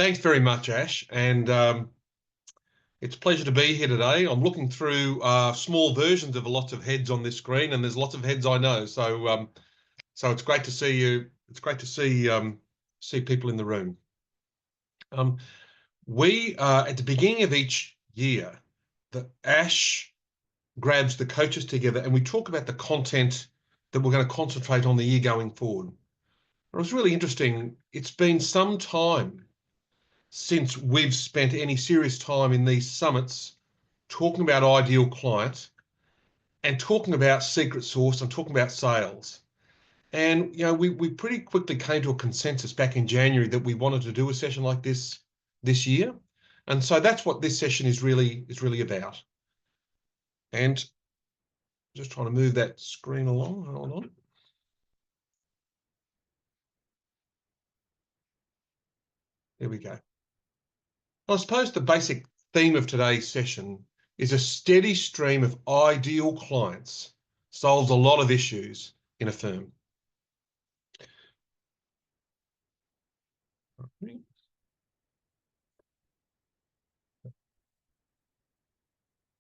Thanks very much, Ash. And it's a pleasure to be here today. I'm looking through small versions of lots of heads on this screen, and there's lots of heads I know. So it's great to see you. It's great to see people in the room. We at the beginning of each year, Ash grabs the coaches together, and we talk about the content that we're going to concentrate on the year going forward. It was really interesting. It's been some time since we've spent any serious time in these summits talking about ideal client and talking about secret sauce and talking about sales. And we pretty quickly came to a consensus back in January that we wanted to do a session like this year. And so that's what this session is really about. And just trying to move that screen along. Hold on. There we go. I suppose the basic theme of today's session is a steady stream of ideal clients solves a lot of issues in a firm.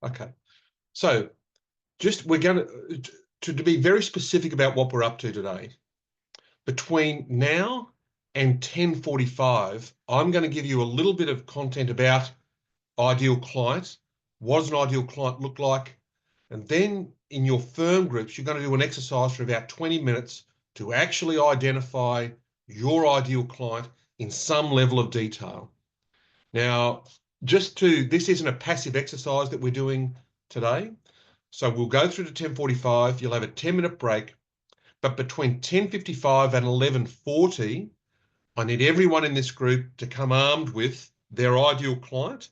Okay, so we're going to be very specific about what we're up to today. Between now and 10:45, I'm going to give you a little bit of content about ideal clients. What does an ideal client look like? And then in your firm groups, you're going to do an exercise for about 20 minutes to actually identify your ideal client in some level of detail. Now, this isn't a passive exercise that we're doing today. So we'll go through to 10:45, you'll have a 10-minute break, but between 10:55 and 11:40, I need everyone in this group to come armed with their ideal client,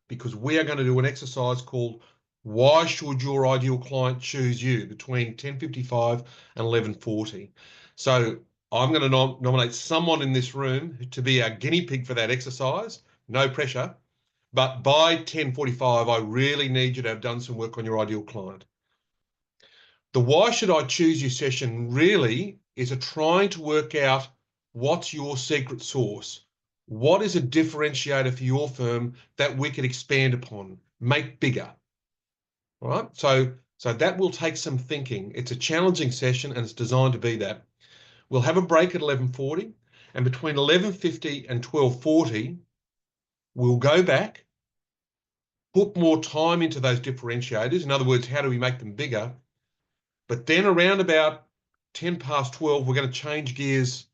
because we are going to do an exercise called Why Should Your Ideal Client Choose You between 10:55 and 11:40. So I'm going to nominate someone in this room to be our guinea pig for that exercise. No pressure. But by 10:45, I really need you to have done some work on your ideal client. The Why Should I Choose You session really is trying to work out what's your secret sauce. What is a differentiator for your firm that we could expand upon, make bigger? All right, so that will take some thinking. It's a challenging session and it's designed to be that. We'll have a break at 11:40, and between 11:50 and 12:40, we'll go back, put more time into those differentiators. In other words, how do we make them bigger? But then around about 12:10, we're going to change gears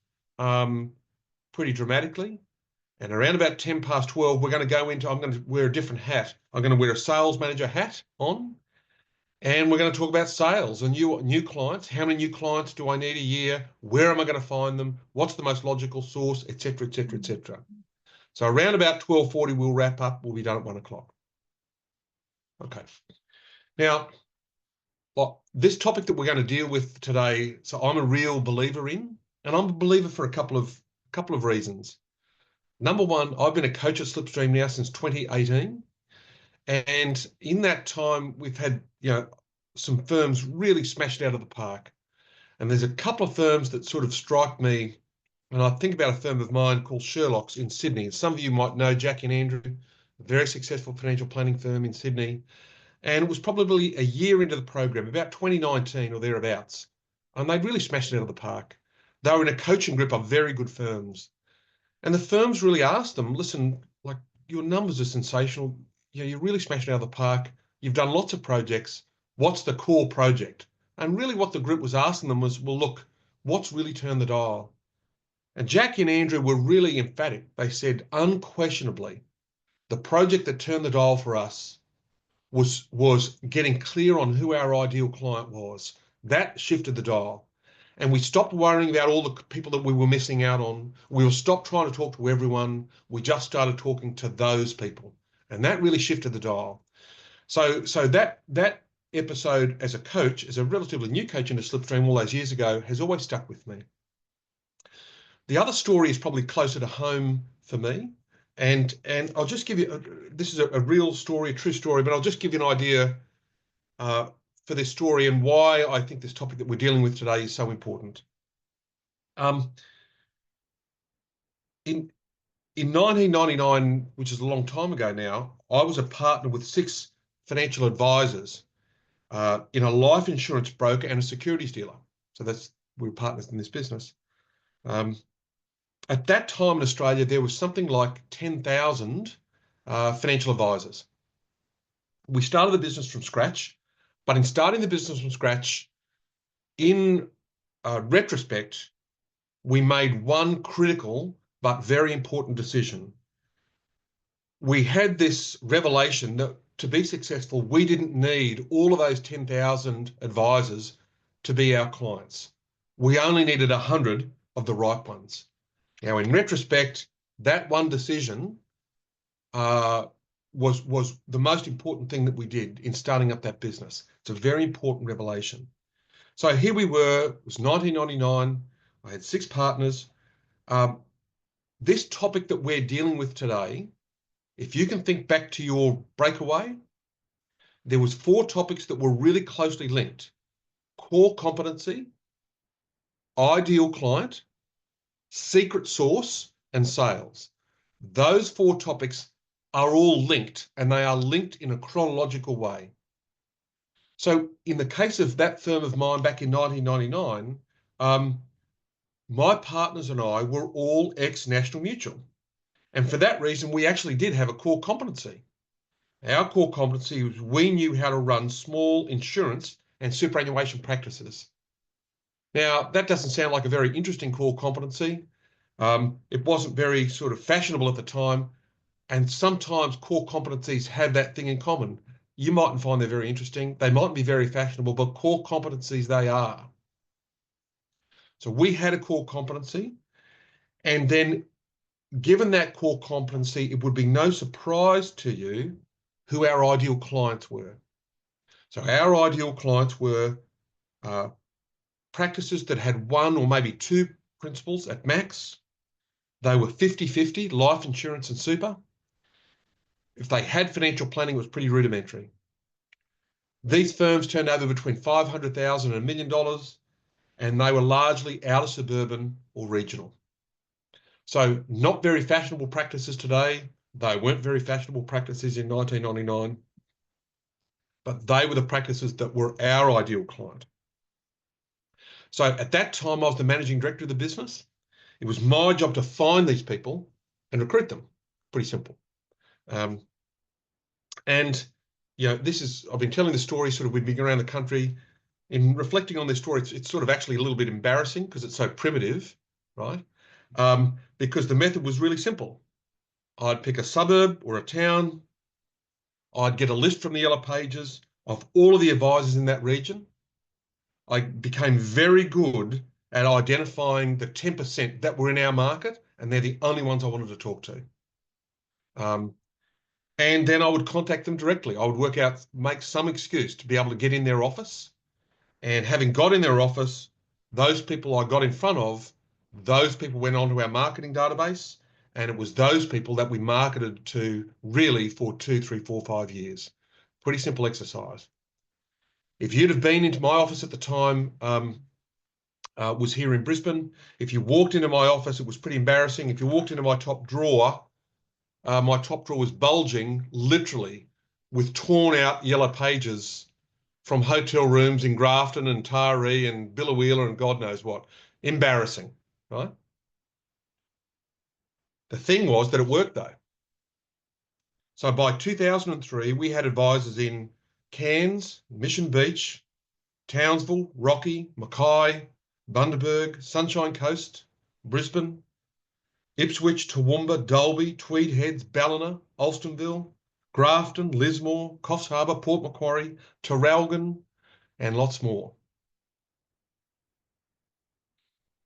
pretty dramatically. And around about 12:10, we're going to go into, I'm going to wear a different hat. I'm going to wear a sales manager hat on, and we're going to talk about sales and new clients. How many new clients do I need a year? Where am I going to find them? What's the most logical source, et cetera, et cetera, et cetera. So around about 12:40, we'll wrap up. We'll be done at 1 o'clock. Okay. Now, this topic that we're going to deal with today, so I'm a real believer in, and I'm a believer for a couple of reasons. Number one, I've been a coach at Slipstream now since 2018. And in that time, we've had, some firms really smashed out of the park. And there's a couple of firms that sort of strike me. And I think about a firm of mine called Sherlock's in Sydney. Some of you might know Jackie and Andrew, a very successful financial planning firm in Sydney. And it was probably a year into the program, about 2019 or thereabouts. And they'd really smashed it out of the park. They were in a coaching group of very good firms. And the firms really asked them, listen, like, your numbers are sensational. You're really smashing out of the park. You've done lots of projects. What's the core project? And really what the group was asking them was, well, look, what's really turned the dial? And Jackie and Andrew were really emphatic. They said, unquestionably, the project that turned the dial for us was getting clear on who our ideal client was. That shifted the dial. And we stopped worrying about all the people that we were missing out on. We stopped trying to talk to everyone. We just started talking to those people. And that really shifted the dial. So that episode as a coach, as a relatively new coach into Slipstream all those years ago, has always stuck with me. The other story is probably closer to home for me. And I'll just give you, this is a real story, a true story, but I'll just give you an idea for this story and why I think this topic that we're dealing with today is so important. In in 1999, which is a long time ago now, I was a partner with 6 financial advisors in a life insurance broker and a securities dealer. So we were partners in this business. At that time in Australia, there was something like 10,000 financial advisors. We started the business from scratch, but in starting the business from scratch, in retrospect, we made one critical but very important decision. We had this revelation that to be successful, we didn't need all of those 10,000 advisors to be our clients. We only needed 100 of the right ones. Now, in retrospect, that one decision was the most important thing that we did in starting up that business. It's a very important revelation. So here we were, it was 1999. I had 6 partners. This topic that we're dealing with today, if you can think back to your breakaway, there was 4 topics that were really closely linked: core competency, ideal client, secret sauce, and sales. Those 4 topics are all linked, and they are linked in a chronological way. So in the case of that firm of mine back in 1999, my partners and I were all ex-National Mutual. And for that reason, we actually did have a core competency. Our core competency was we knew how to run small insurance and superannuation practices. Now, that doesn't sound like a very interesting core competency. It wasn't very sort of fashionable at the time. And sometimes core competencies have that thing in common. You mightn't find they're very interesting. They mightn't be very fashionable, but core competencies they are. So we had a core competency. And then given that core competency, it would be no surprise to you who our ideal clients were. So our ideal clients were practices that had 1 or maybe 2 principals at max. They were 50-50, life insurance and super. If they had financial planning, it was pretty rudimentary. These firms turned over between $500,000 and $1 million, and they were largely outer suburban or regional. So not very fashionable practices today. They weren't very fashionable practices in 1999, but they were the practices that were our ideal client. So at that time, I was the managing director of the business. It was my job to find these people and recruit them. Pretty simple. And, you know, I've been telling the story sort of, we've been around the country. In reflecting on this story, it's sort of actually a little bit embarrassing because it's so primitive, right? Because the method was really simple. I'd pick a suburb or a town. I'd get a list from the Yellow Pages of all of the advisors in that region. I became very good at identifying the 10% that were in our market, and they're the only ones I wanted to talk to. And then I would contact them directly. I would make some excuse to be able to get in their office. And having got in their office, those people I got in front of, those people went onto our marketing database, and it was those people that we marketed to really for 2, 3, 4, 5 years. Pretty simple exercise. If you'd have been into my office at the time, was here in Brisbane. If you walked into my office, it was pretty embarrassing. If you walked into my top drawer was bulging, literally, with torn out Yellow Pages from hotel rooms in Grafton and Taree and Billawheeler and God knows what. Embarrassing, right? The thing was that it worked though. So by 2003, we had advisors in Cairns, Mission Beach, Townsville, Rocky, Mackay, Bundaberg, Sunshine Coast, Brisbane, Ipswich, Toowoomba, Dalby, Tweed Heads, Ballina, Alstonville, Grafton, Lismore, Coffs Harbour, Port Macquarie, Traralgon, and lots more.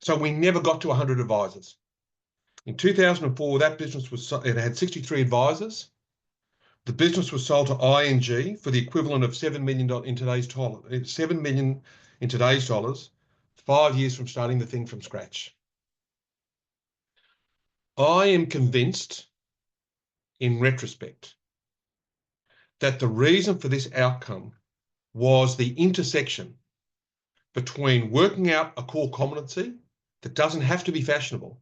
So we never got to 100 advisors. In 2004, that business it had 63 advisors. The business was sold to ING for the equivalent of $7 million in today's dollars. $7 million in today's dollars, 5 years from starting the thing from scratch. I am convinced, in retrospect, that the reason for this outcome was the intersection between working out a core competency that doesn't have to be fashionable,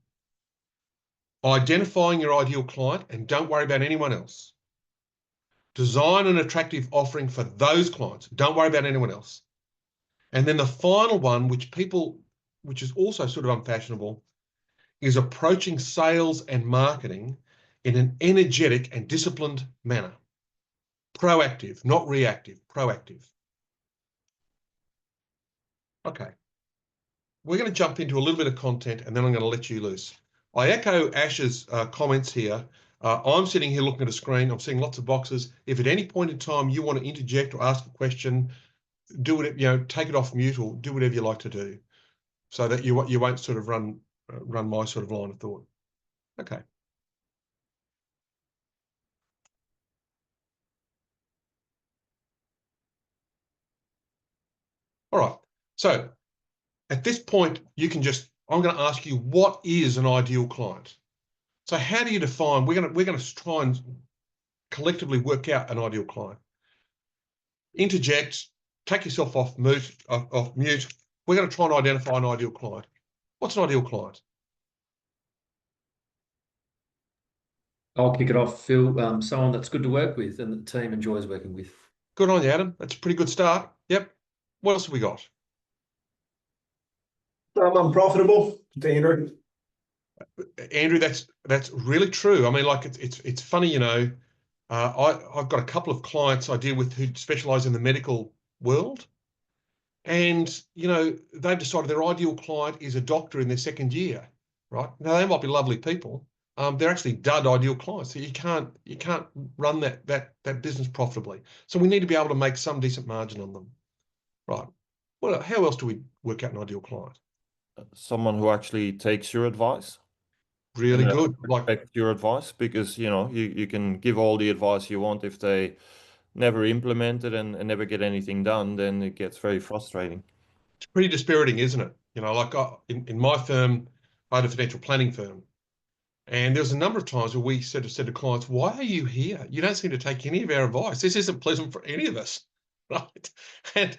identifying your ideal client, and don't worry about anyone else. Design an attractive offering for those clients. Don't worry about anyone else. And then the final one, which is also sort of unfashionable, is approaching sales and marketing in an energetic and disciplined manner. Proactive, not reactive, proactive. Okay. We're going to jump into a little bit of content and then I'm going to let you loose. I echo Ash's comments here. I'm sitting here looking at a screen. I'm seeing lots of boxes. If at any point in time you want to interject or ask a question, do it, take it off mute or do whatever you like to do so that you won't sort of run my sort of line of thought. Okay. All right. So at this point, I'm going to ask you, what is an ideal client? So how do you define, we're going to try and collectively work out an ideal client. Interject, take yourself off mute. We're going to try and identify an ideal client. What's an ideal client? I'll kick it off, Phil. Someone that's good to work with and the team enjoys working with. Good on you, Adam. That's a pretty good start. Yep. What else have we got? Unprofitable, to Andrew. Andrew, that's really true. I mean, like it's funny, I've got a couple of clients I deal with who specialize in the medical world. And, they've decided their ideal client is a doctor in their second year, right? Now, they might be lovely people. They're actually dud ideal clients. So you can't run that business profitably. So we need to be able to make some decent margin on them, right? Well, how else do we work out an ideal client? Someone who actually takes your advice. Really good. Respect your advice, because you can give all the advice you want. If they never implement it and never get anything done, then it gets very frustrating. It's pretty dispiriting, isn't it? In my firm, I had a financial planning firm. And there's a number of times where we said to clients, why are you here? You don't seem to take any of our advice. This isn't pleasant for any of us, right? And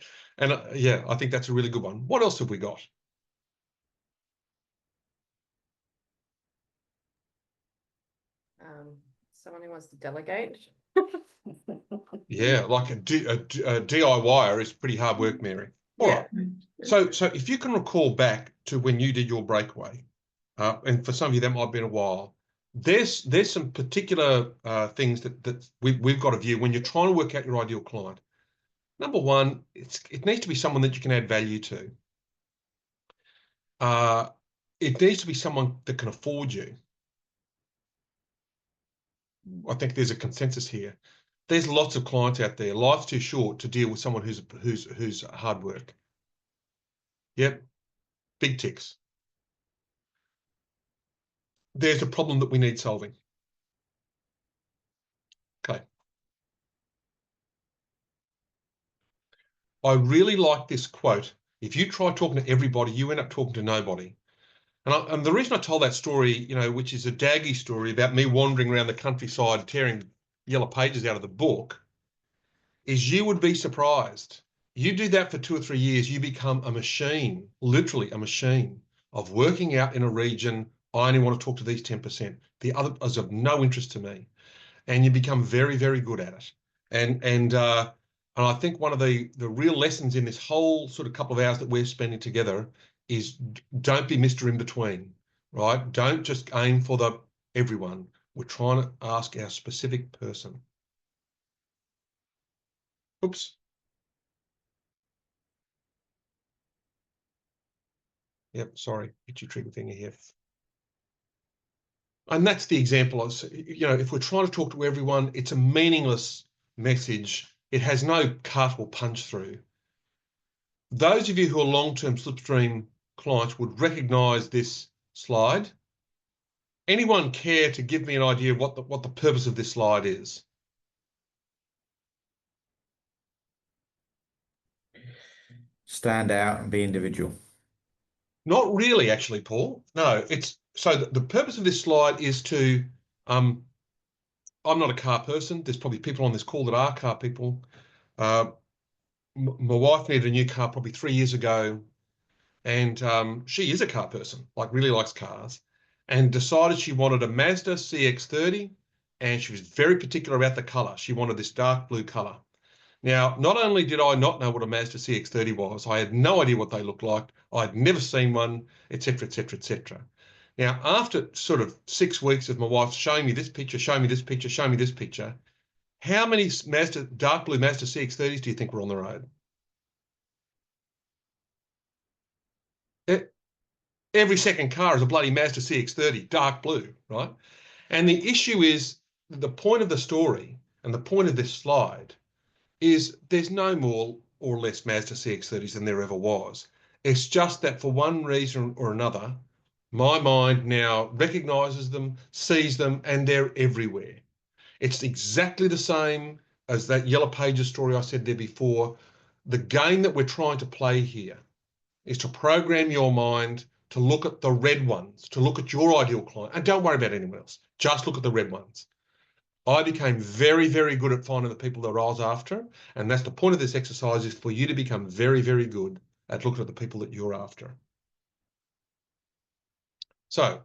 yeah, I think that's a really good one. What else have we got? Someone who wants to delegate. Yeah, like a DIYer is pretty hard work, Mary. All right. So if you can recall back to when you did your breakaway, and for some of you that might have been a while, there's some particular things that we've got to view when you're trying to work out your ideal client. Number one, it needs to be someone that you can add value to. It needs to be someone that can afford you. I think there's a consensus here. There's lots of clients out there. Life's too short to deal with someone who's hard work. Yep, big ticks. There's a problem that we need solving. Okay. I really like this quote. If you try talking to everybody, you end up talking to nobody. And the reason I told that story, which is a daggy story about me wandering around the countryside, tearing yellow pages out of the book, is you would be surprised. You do that for 2 or 3 years, you become a machine, literally a machine of working out in a region. I only want to talk to these 10%. The other is of no interest to me. And you become very, very good at it. And I think one of the real lessons in this whole sort of couple of hours that we're spending together is don't be Mr. In-Between, right? Don't just aim for everyone. We're trying to ask our specific person. Oops. Yep, sorry, itchy trigger finger here. And that's the example of, if we're trying to talk to everyone, it's a meaningless message. It has no cut or punch through. Those of you who are long-term Slipstream clients would recognize this slide. Anyone care to give me an idea of what the purpose of this slide is? Stand out and be individual. Not really, actually, Paul. No, so the purpose of this slide is to, I'm not a car person. There's probably people on this call that are car people. My wife needed a new car probably 3 years ago, and she is a car person, like really likes cars. and decided she wanted a Mazda CX-30, and she was very particular about the color. She wanted this dark blue color. Now, not only did I not know what a Mazda CX-30 was, I had no idea what they looked like. I'd never seen one, etc., etc., etc. Now, after sort of 6 weeks of my wife showing me this picture, showing me this picture, showing me this picture, how many dark blue Mazda CX-30s do you think were on the road? Every second car is a bloody Mazda CX-30, dark blue, right? And the issue is, the point of the story and the point of this slide is there's no more or less Mazda CX-30s than there ever was. It's just that for one reason or another, my mind now recognizes them, sees them, and they're everywhere. It's exactly the same as that Yellow Pages story I said there before. The game that we're trying to play here is to program your mind to look at the red ones, to look at your ideal client, and don't worry about anyone else. Just look at the red ones. I became very, very good at finding the people that I was after, and that's the point of this exercise, is for you to become very, very good at looking at the people that you're after. So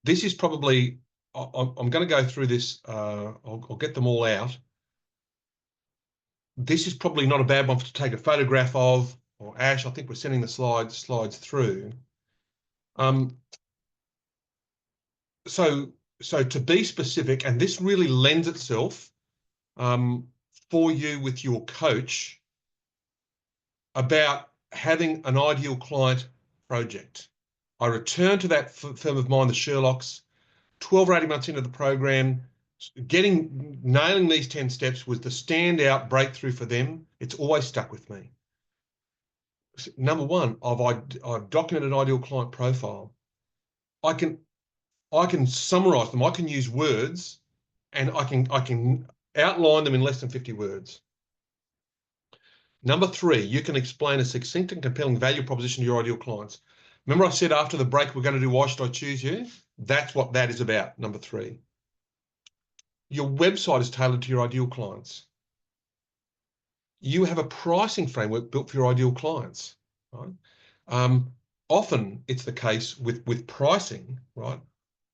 this is probably, I'm going to go through this, I'll get them all out. This is probably not a bad one to take a photograph of, or Ash, I think we're sending the slides through. So to be specific, and this really lends itself for you with your coach about having an ideal client project. I returned to that firm of mine, the Sherlocks, 12 or 18 months into the program. Nailing these 10 steps was the standout breakthrough for them. It's always stuck with me. Number one, I've documented an ideal client profile. I can summarize them. I can use words, and I can outline them in less than 50 words. Number three, you can explain a succinct and compelling value proposition to your ideal clients. Remember I said after the break, we're going to do Why Should I Choose You? That's what that is about, number three. Your website is tailored to your ideal clients. You have a pricing framework built for your ideal clients, right? Often it's the case with pricing, right?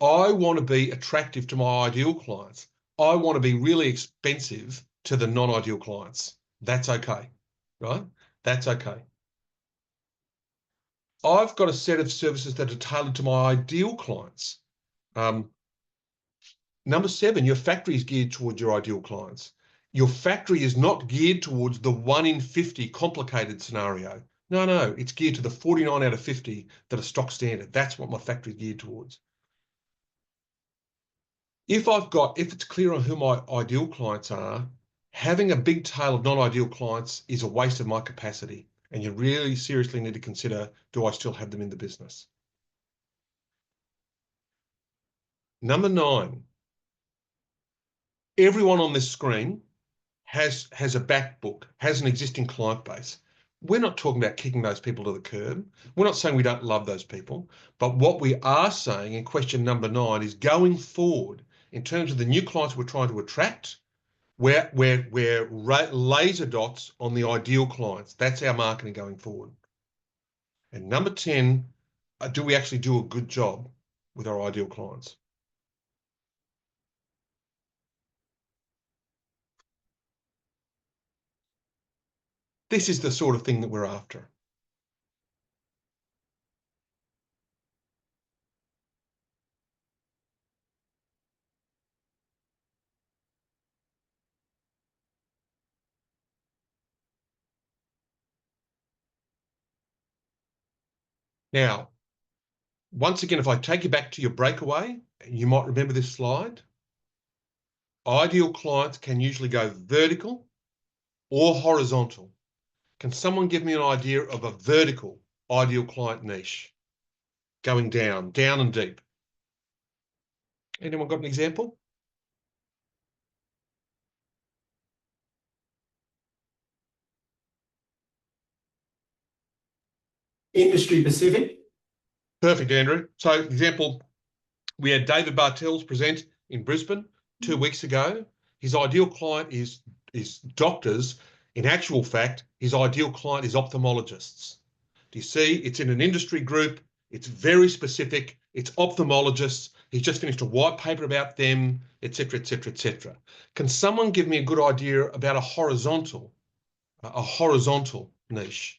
I want to be attractive to my ideal clients. I want to be really expensive to the non-ideal clients. That's okay, right? That's okay. I've got a set of services that are tailored to my ideal clients. Number seven, your factory is geared towards your ideal clients. Your factory is not geared towards the 1 in 50 complicated scenario. No, it's geared to the 49 out of 50 that are stock standard. That's what my factory is geared towards. If it's clear on who my ideal clients are, having a big tail of non-ideal clients is a waste of my capacity. And you really seriously need to consider, do I still have them in the business? Number 9, everyone on this screen has a back book, has an existing client base. We're not talking about kicking those people to the curb. We're not saying we don't love those people. But what we are saying in question number 9 is, going forward, in terms of the new clients we're trying to attract, we're laser dots on the ideal clients. That's our marketing going forward. And number 10, do we actually do a good job with our ideal clients? This is the sort of thing that we're after. Now, once again, if I take you back to your breakaway, you might remember this slide. Ideal clients can usually go vertical or horizontal. Can someone give me an idea of a vertical ideal client niche? Going down and deep. Anyone got an example? Industry specific. Perfect, Andrew. So, example, we had David Bartels present in Brisbane 2 weeks ago. His ideal client is doctors. In actual fact, his ideal client is ophthalmologists. Do you see? It's in an industry group. It's very specific. It's ophthalmologists. He's just finished a white paper about them, etc., etc., etc. Can someone give me a good idea about a horizontal niche?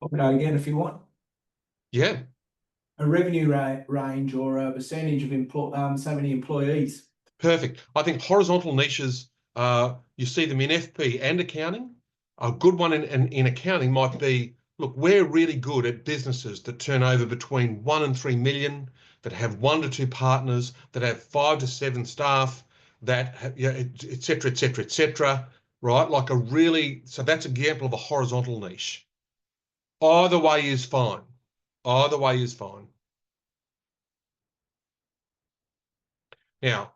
Pop it out again if you want. Yeah, A revenue range or a percentage of so many employees. perfect. I think horizontal niches, you see them in FP and accounting. A good one in accounting might be, look, we're really good at businesses that turn over between 1 and 3 million, that have 1 to 2 partners, that have 5 to 7 staff, that have, et cetera, et cetera, et cetera, right? Like a really, so that's an example of a horizontal niche. Either way is fine. Either way is fine. Now,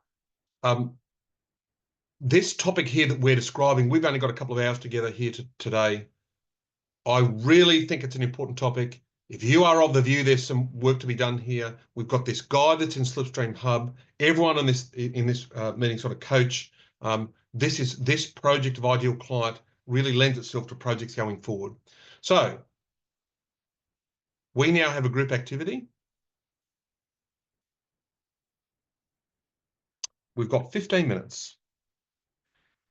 this topic here that we're describing, we've only got a couple of hours together here today. I really think it's an important topic. If you are of the view there's some work to be done here, we've got this guide that's in Slipstream Hub. Everyone in this meeting sort of coach. This project of Ideal Client really lends itself to projects going forward. So we now have a group activity. We've got 15 minutes.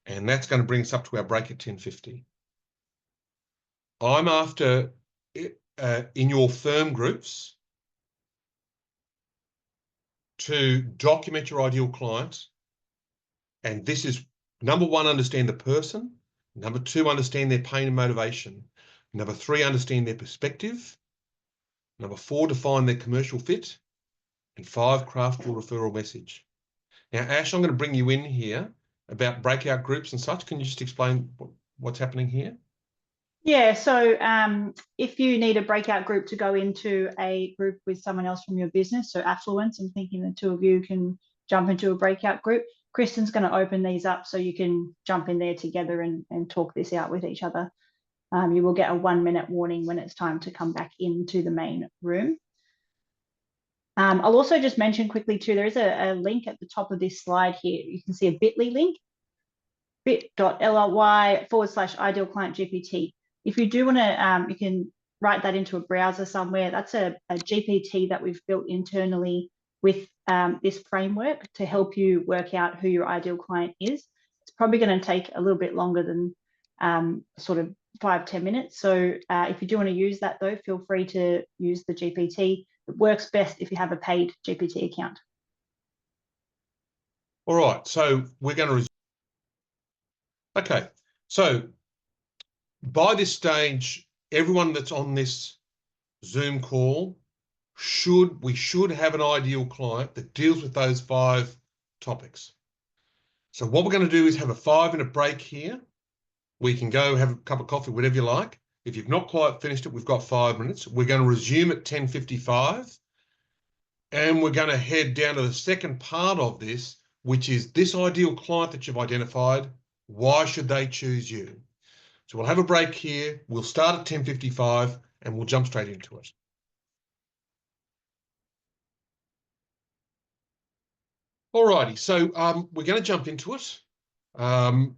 And that's going to bring us up to our break at 10:50. I'm after, in your firm groups, to document your ideal client. And this is, number 1, understand the person. Number 2, understand their pain and motivation. Number 3, understand their perspective. Number 4, define their commercial fit. And 5, craft your referral message. Now, Ash, I'm going to bring you in here about breakout groups and such. Can you just explain what's happening here? Yeah, so if you need a breakout group to go into a group with someone else from your business, so affluence, I'm thinking the 2 of you can jump into a breakout group. Kristen's going to open these up so you can jump in there together and talk this out with each other. You will get a 1-minute warning when it's time to come back into the main room. I'll also just mention quickly too, there is a link at the top of this slide here. You can see a bit.ly link, bit.ly/idealclientGPT. If you do want to, you can write that into a browser somewhere. That's a GPT that we've built internally with this framework to help you work out who your ideal client is. It's probably going to take a little bit longer than sort of 5-10 minutes. So if you do want to use that though, feel free to use the GPT. It works best if you have a paid GPT account. All right, so we're going to resume. Okay, so by this stage, everyone that's on this Zoom call we should have an ideal client that deals with those 5 topics. So what we're going to do is have a 5-minute break here. We can go have a cup of coffee, whatever you like. If you've not quite finished it, we've got 5 minutes. We're going to resume at 10:55. And we're going to head down to the second part of this, which is this ideal client that you've identified. Why should they choose you? So we'll have a break here. We'll start at 10:55 and we'll jump straight into it. Alrighty, so we're going to jump into it. I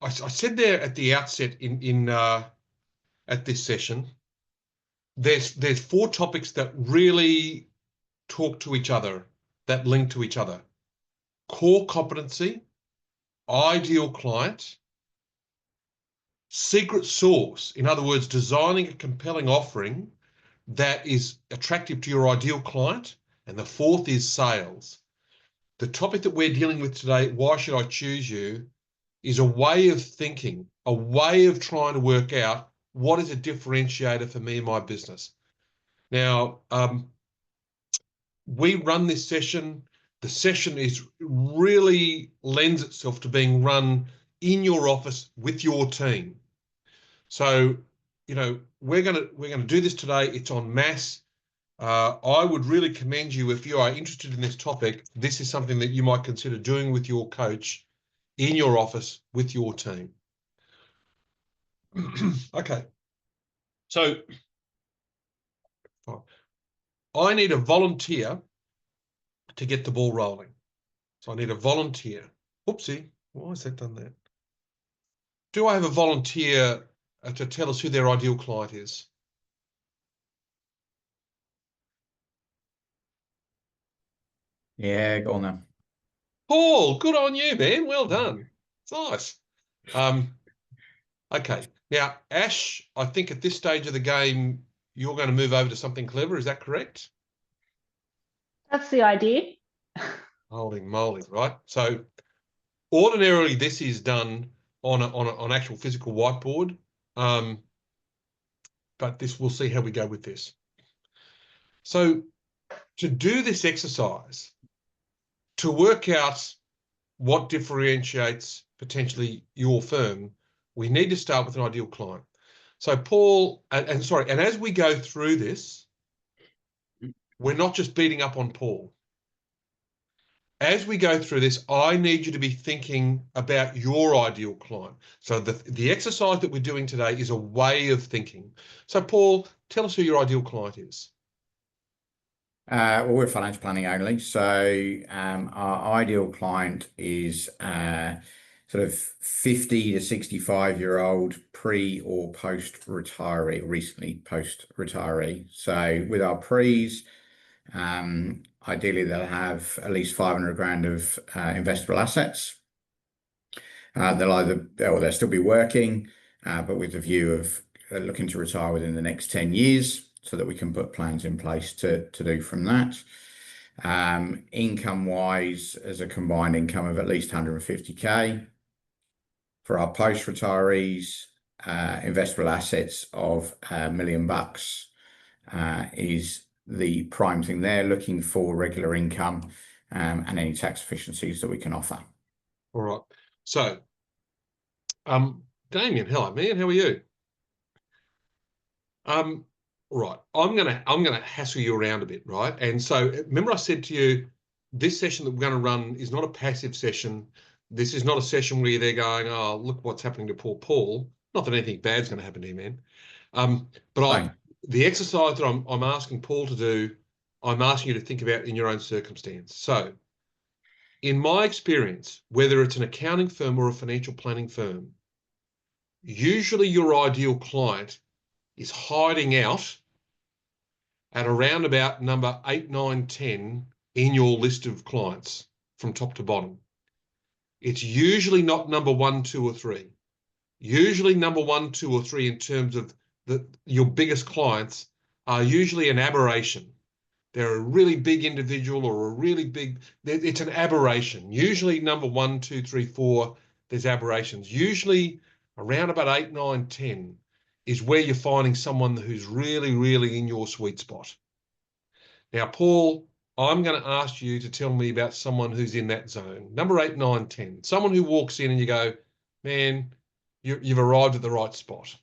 said there at the outset at this session, there's 4 topics that really talk to each other, that link to each other. Core competency, ideal client, secret sauce. In other words, designing a compelling offering that is attractive to your ideal client. And the 4th is sales. The topic that we're dealing with today, why should I choose you, is a way of thinking, a way of trying to work out what is a differentiator for me and my business. Now, we run this session. The session really lends itself to being run in your office with your team. So, you know, we're gonna do this today. It's en masse. I would really commend you, if you are interested in this topic, this is something that you might consider doing with your coach in your office with your team. Okay. So I need a volunteer to get the ball rolling. So I need a volunteer. Oopsie, why has that done that? Do I have a volunteer to tell us who their ideal client is? Yeah, go on then. Paul, good on you, man. Well done. It's nice. Okay. Now, Ash, I think at this stage of the game, you're going to move over to something clever. Is that correct? That's the idea. Holy moly, right? So ordinarily this is done on an actual physical whiteboard. But we'll see how we go with this. So to do this exercise, to work out what differentiates potentially your firm, we need to start with an ideal client. So Paul, and as we go through this, we're not just beating up on Paul. As we go through this, I need you to be thinking about your ideal client. So the exercise that we're doing today is a way of thinking. So Paul, tell us who your ideal client is. Well, we're financial planning only. So our ideal client is sort of 50 to 65-year-old pre or post retiree, recently post retiree. So with our pre's, ideally they'll have at least 500 grand of investable assets. They'll still be working, but with the view of looking to retire within the next 10 years so that we can put plans in place to do from that. Income wise, as a combined income of at least 150k. For our post retirees, investable assets of $1 million is the prime thing there, looking for regular income and any tax efficiencies that we can offer. All right. So, Damien, hello, man. How are you? Right. I'm gonna hassle you around a bit, right? And so remember I said to you, this session that we're going to run is not a passive session. This is not a session where they're going, oh, look what's happening to poor Paul. Not that anything bad's going to happen to you, man. The exercise that I'm asking Paul to do, I'm asking you to think about in your own circumstance. So, in my experience, whether it's an accounting firm or a financial planning firm, usually your ideal client is hiding out at around about number 8, 9, 10 in your list of clients from top to bottom. It's usually not number 1, 2, or 3. Usually number 1, 2, or 3 in terms of your biggest clients are usually an aberration. They're a really big individual or a really big, it's an aberration. Usually number 1, 2, 3, 4, there's aberrations. Usually around about 8, 9, 10 is where you're finding someone who's really, really in your sweet spot. Now, Paul, I'm going to ask you to tell me about someone who's in that zone. Number 8, 9, 10. Someone who walks in and you go, man, you've arrived at the right spot.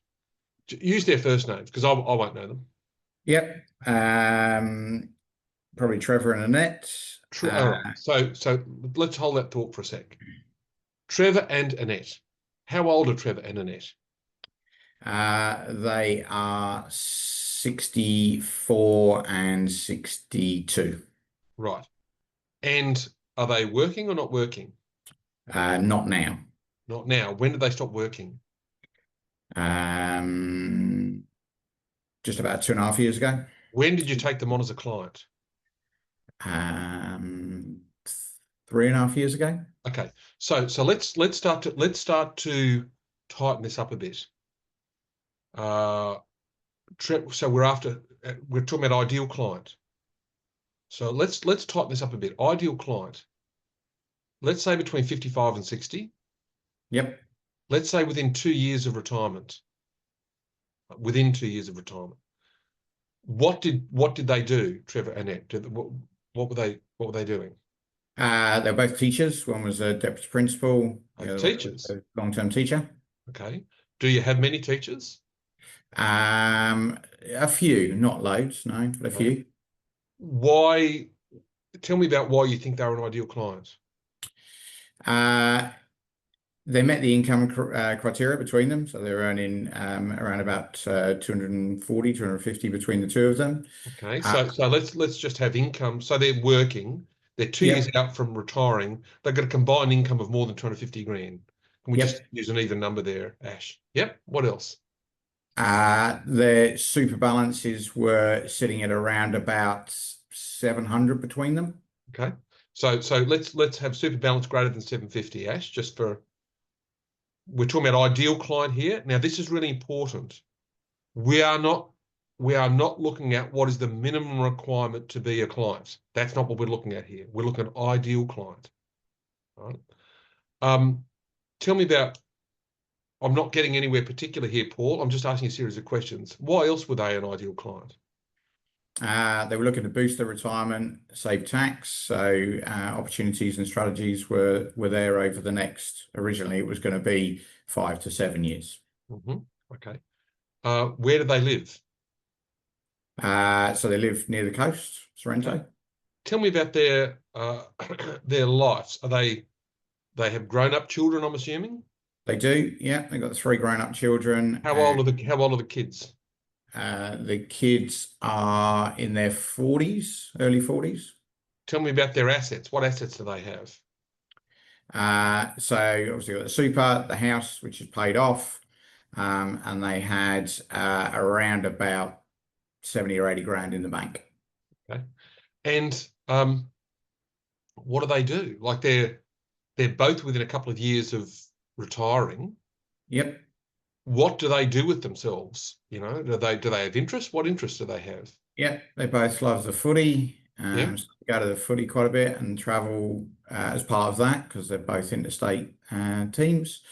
Use their first names because I won't know them. Yep. Probably Trevor and Annette. All right. So let's hold that thought for a sec. Trevor and Annette. How old are Trevor and Annette? They are 64 and 62. Right. And are they working or not working? Not now. Not now. When did they stop working? Just about 2.5 years ago. When did you take them on as a client? 3.5 years ago. Okay. So let's start to tighten this up a bit. So we're talking about ideal client. So let's tighten this up a bit. Ideal client. Let's say between 55 and 60. Yep. Let's say within 2 years of retirement. Within 2 years of retirement. What did they do, Trevor and Annette? What were they doing? They're both teachers. One was a deputy principal. Teachers. A long-term teacher. Okay. Do you have many teachers? A few, not loads, no, but a few. Why? Tell me about why you think they were an ideal client. They met the income criteria between them, so they were earning around about 240, 250 between the two of them. Okay, so let's just have income. So they're working. They're 2 Yep. years out from retiring. They've got a combined income of more than 250 grand. Can we Yep. just use an even number there, Ash? Yep. What else? Their super balances were sitting at around about 700 between them. Okay. So let's have super balance greater than 750, Ash, just for, we're talking about ideal client here. Now, this is really important. We are not looking at what is the minimum requirement to be a client. That's not what we're looking at here. We're looking at ideal client. Right? Tell me about, I'm not getting anywhere particular here, Paul. I'm just asking a series of questions. Why else were they an ideal client? They were looking to boost their retirement, save tax. So opportunities and strategies were there over the next, originally it was going to be 5 to 7 years. Okay. Where do they live? So they live near the coast, Sorrento. Okay. Tell me about their their lives. They have grown-up children, I'm assuming? They do, yeah. They've got 3 grown-up children. How old are the kids? The kids are in their 40s, early 40s. Tell me about their assets. What assets do they have? So obviously got the super, the house, which is paid off, and they had around about 70 or 80 grand in the bank. Okay. And what do they do? Like they're both within a couple of years of retiring. Yep. What do they do with themselves? You know, do they have interest? What interest do they have? Yep. They both love the footy. Yeah. So they go to the footy quite a bit and travel as part of that because they're both interstate teams.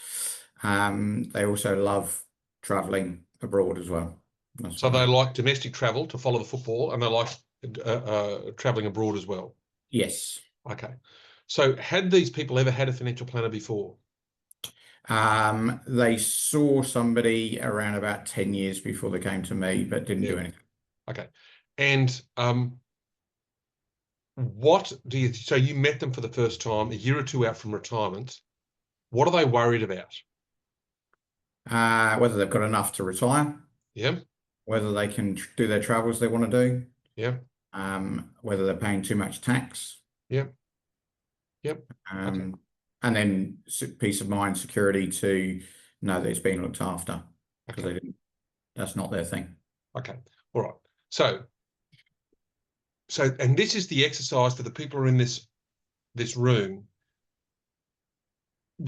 They also love traveling abroad as well. So they like domestic travel to follow the football, and they like traveling abroad as well. Yes. Okay. So had these people ever had a financial planner before? They saw somebody around about 10 years before they came to me, but didn't do anything. Okay. And what do you, so you met them for the first time a year or two out from retirement. What are they worried about? Whether they've got enough to retire. Yeah. Whether they can do their travels they want to do. Yeah. Whether they're paying too much tax. Yeah. Yep. Okay. And then peace of mind, security to know that it's being looked after because Okay. That's not their thing. Okay. All right. So, and this is the exercise for the people who are in this room.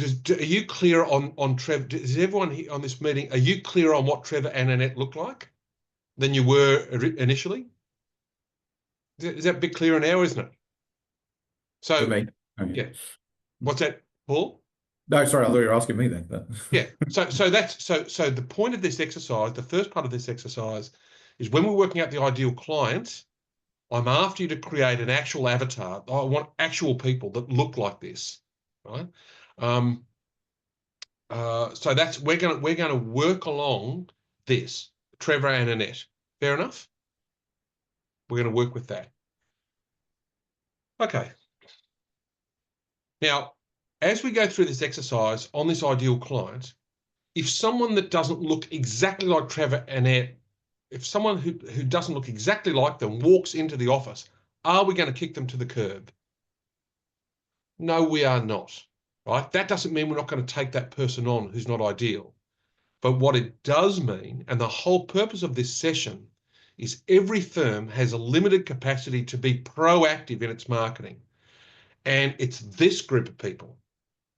Are you clear on Trevor? Is everyone here on this meeting, are you clear on what Trevor and Annette look like than you were initially? Is that a bit clearer now, isn't it? So, For me. Okay. Yeah. What's that, Paul? No, sorry, I thought you were asking me then. But... Yeah. So the point of this exercise, the first part of this exercise, is when we're working out the ideal client, I'm after you to create an actual avatar. I want actual people that look like this, right? So that's we're gonna work along this, Trevor and Annette. Fair enough? We're gonna work with that. Okay. Now, as we go through this exercise on this ideal client, if someone that doesn't look exactly like Trevor and Annette, if someone who doesn't look exactly like them walks into the office, are we going to kick them to the curb? No, we are not, right? That doesn't mean we're not going to take that person on who's not ideal. But what it does mean, and the whole purpose of this session, is every firm has a limited capacity to be proactive in its marketing. And it's this group of people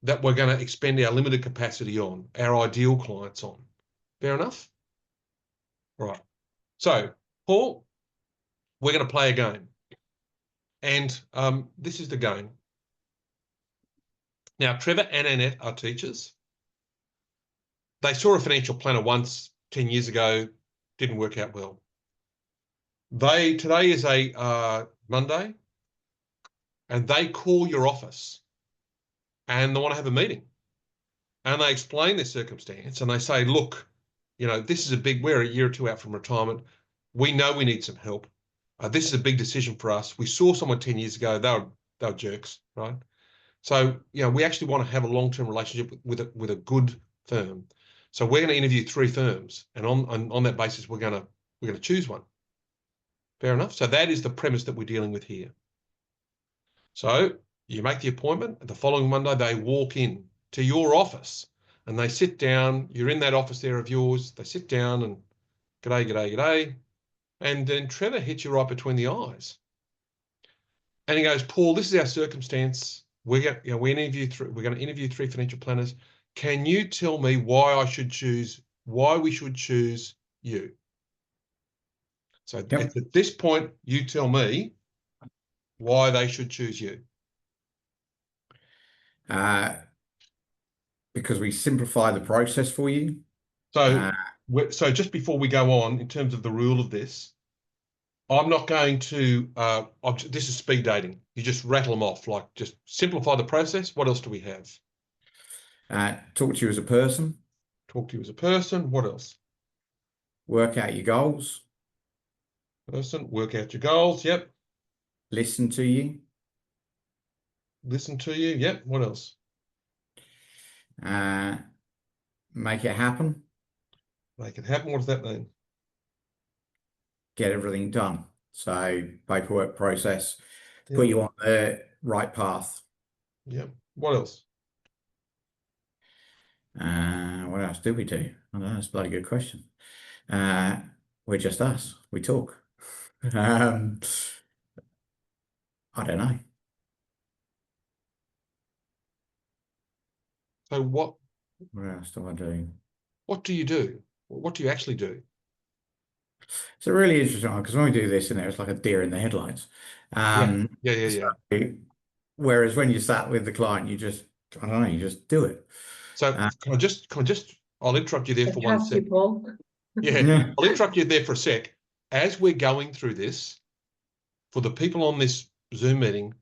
that we're going to expend our limited capacity on, our ideal clients on. Fair enough? All right. So, Paul, we're going to play a game. And this is the game. Now, Trevor and Annette are teachers. They saw a financial planner once 10 years ago, didn't work out well. Today is a Monday, and they call your office and they want to have a meeting. And they explain their circumstance and they say, look, you know, this is we're a year or two out from retirement. We know we need some help. This is a big decision for us. We saw someone 10 years ago. They were jerks, right? So, you know, we actually want to have a long-term relationship with a good firm. So we're going to interview 3 firms, and on that basis, we're going to choose one. Fair enough. So that is the premise that we're dealing with here. So you make the appointment, and the following Monday they walk in to your office and they sit down. You're in that office there of yours. They sit down and g'day, g'day, g'day. And then Trevor hits you right between the eyes. And he goes, Paul, this is our circumstance. We're going to interview 3 financial planners. Can you tell me why we should choose you? So Yep. at this point, you tell me why they should choose you. Because we simplify the process for you. So, so just before we go on, in terms of the rule of this, I'm not going to, this is speed dating. You just rattle them off, like just simplify the process. What else do we have? Talk to you as a person. Talk to you as a person. What else? Work out your goals. Person, work out your goals. Yep. Listen to you. Listen to you. Yep. What else? Make it happen. Make it happen. What does that mean? Get everything done. So paperwork process, Yep. put you on the right path. Yep. What else? What else do we do? I don't know, that's a bloody good question. We're just us. We talk. I don't know. So what else do I do? What do you do? What do you actually do? It's a really interesting one because when we do this in there, it's like a deer in the headlights. Yeah. So, whereas when you sat with the client, you just, I don't know, you just do it. So can I just, I'll interrupt you there for 1 sec. Paul. Yeah, I'll interrupt you there for a sec. As we're going through this, for the people on this Zoom meeting,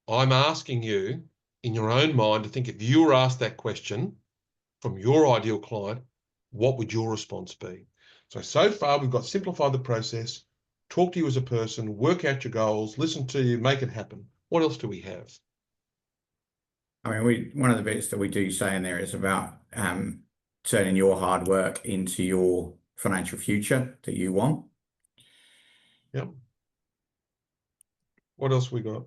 I'm asking you in your own mind to think, if you were asked that question from your ideal client, what would your response be? So far we've got simplify the process, talk to you as a person, work out your goals, listen to you, make it happen. What else do we have? I mean, one of the bits that we do say in there is about turning your hard work into your financial future that you want. Yep. What else we got?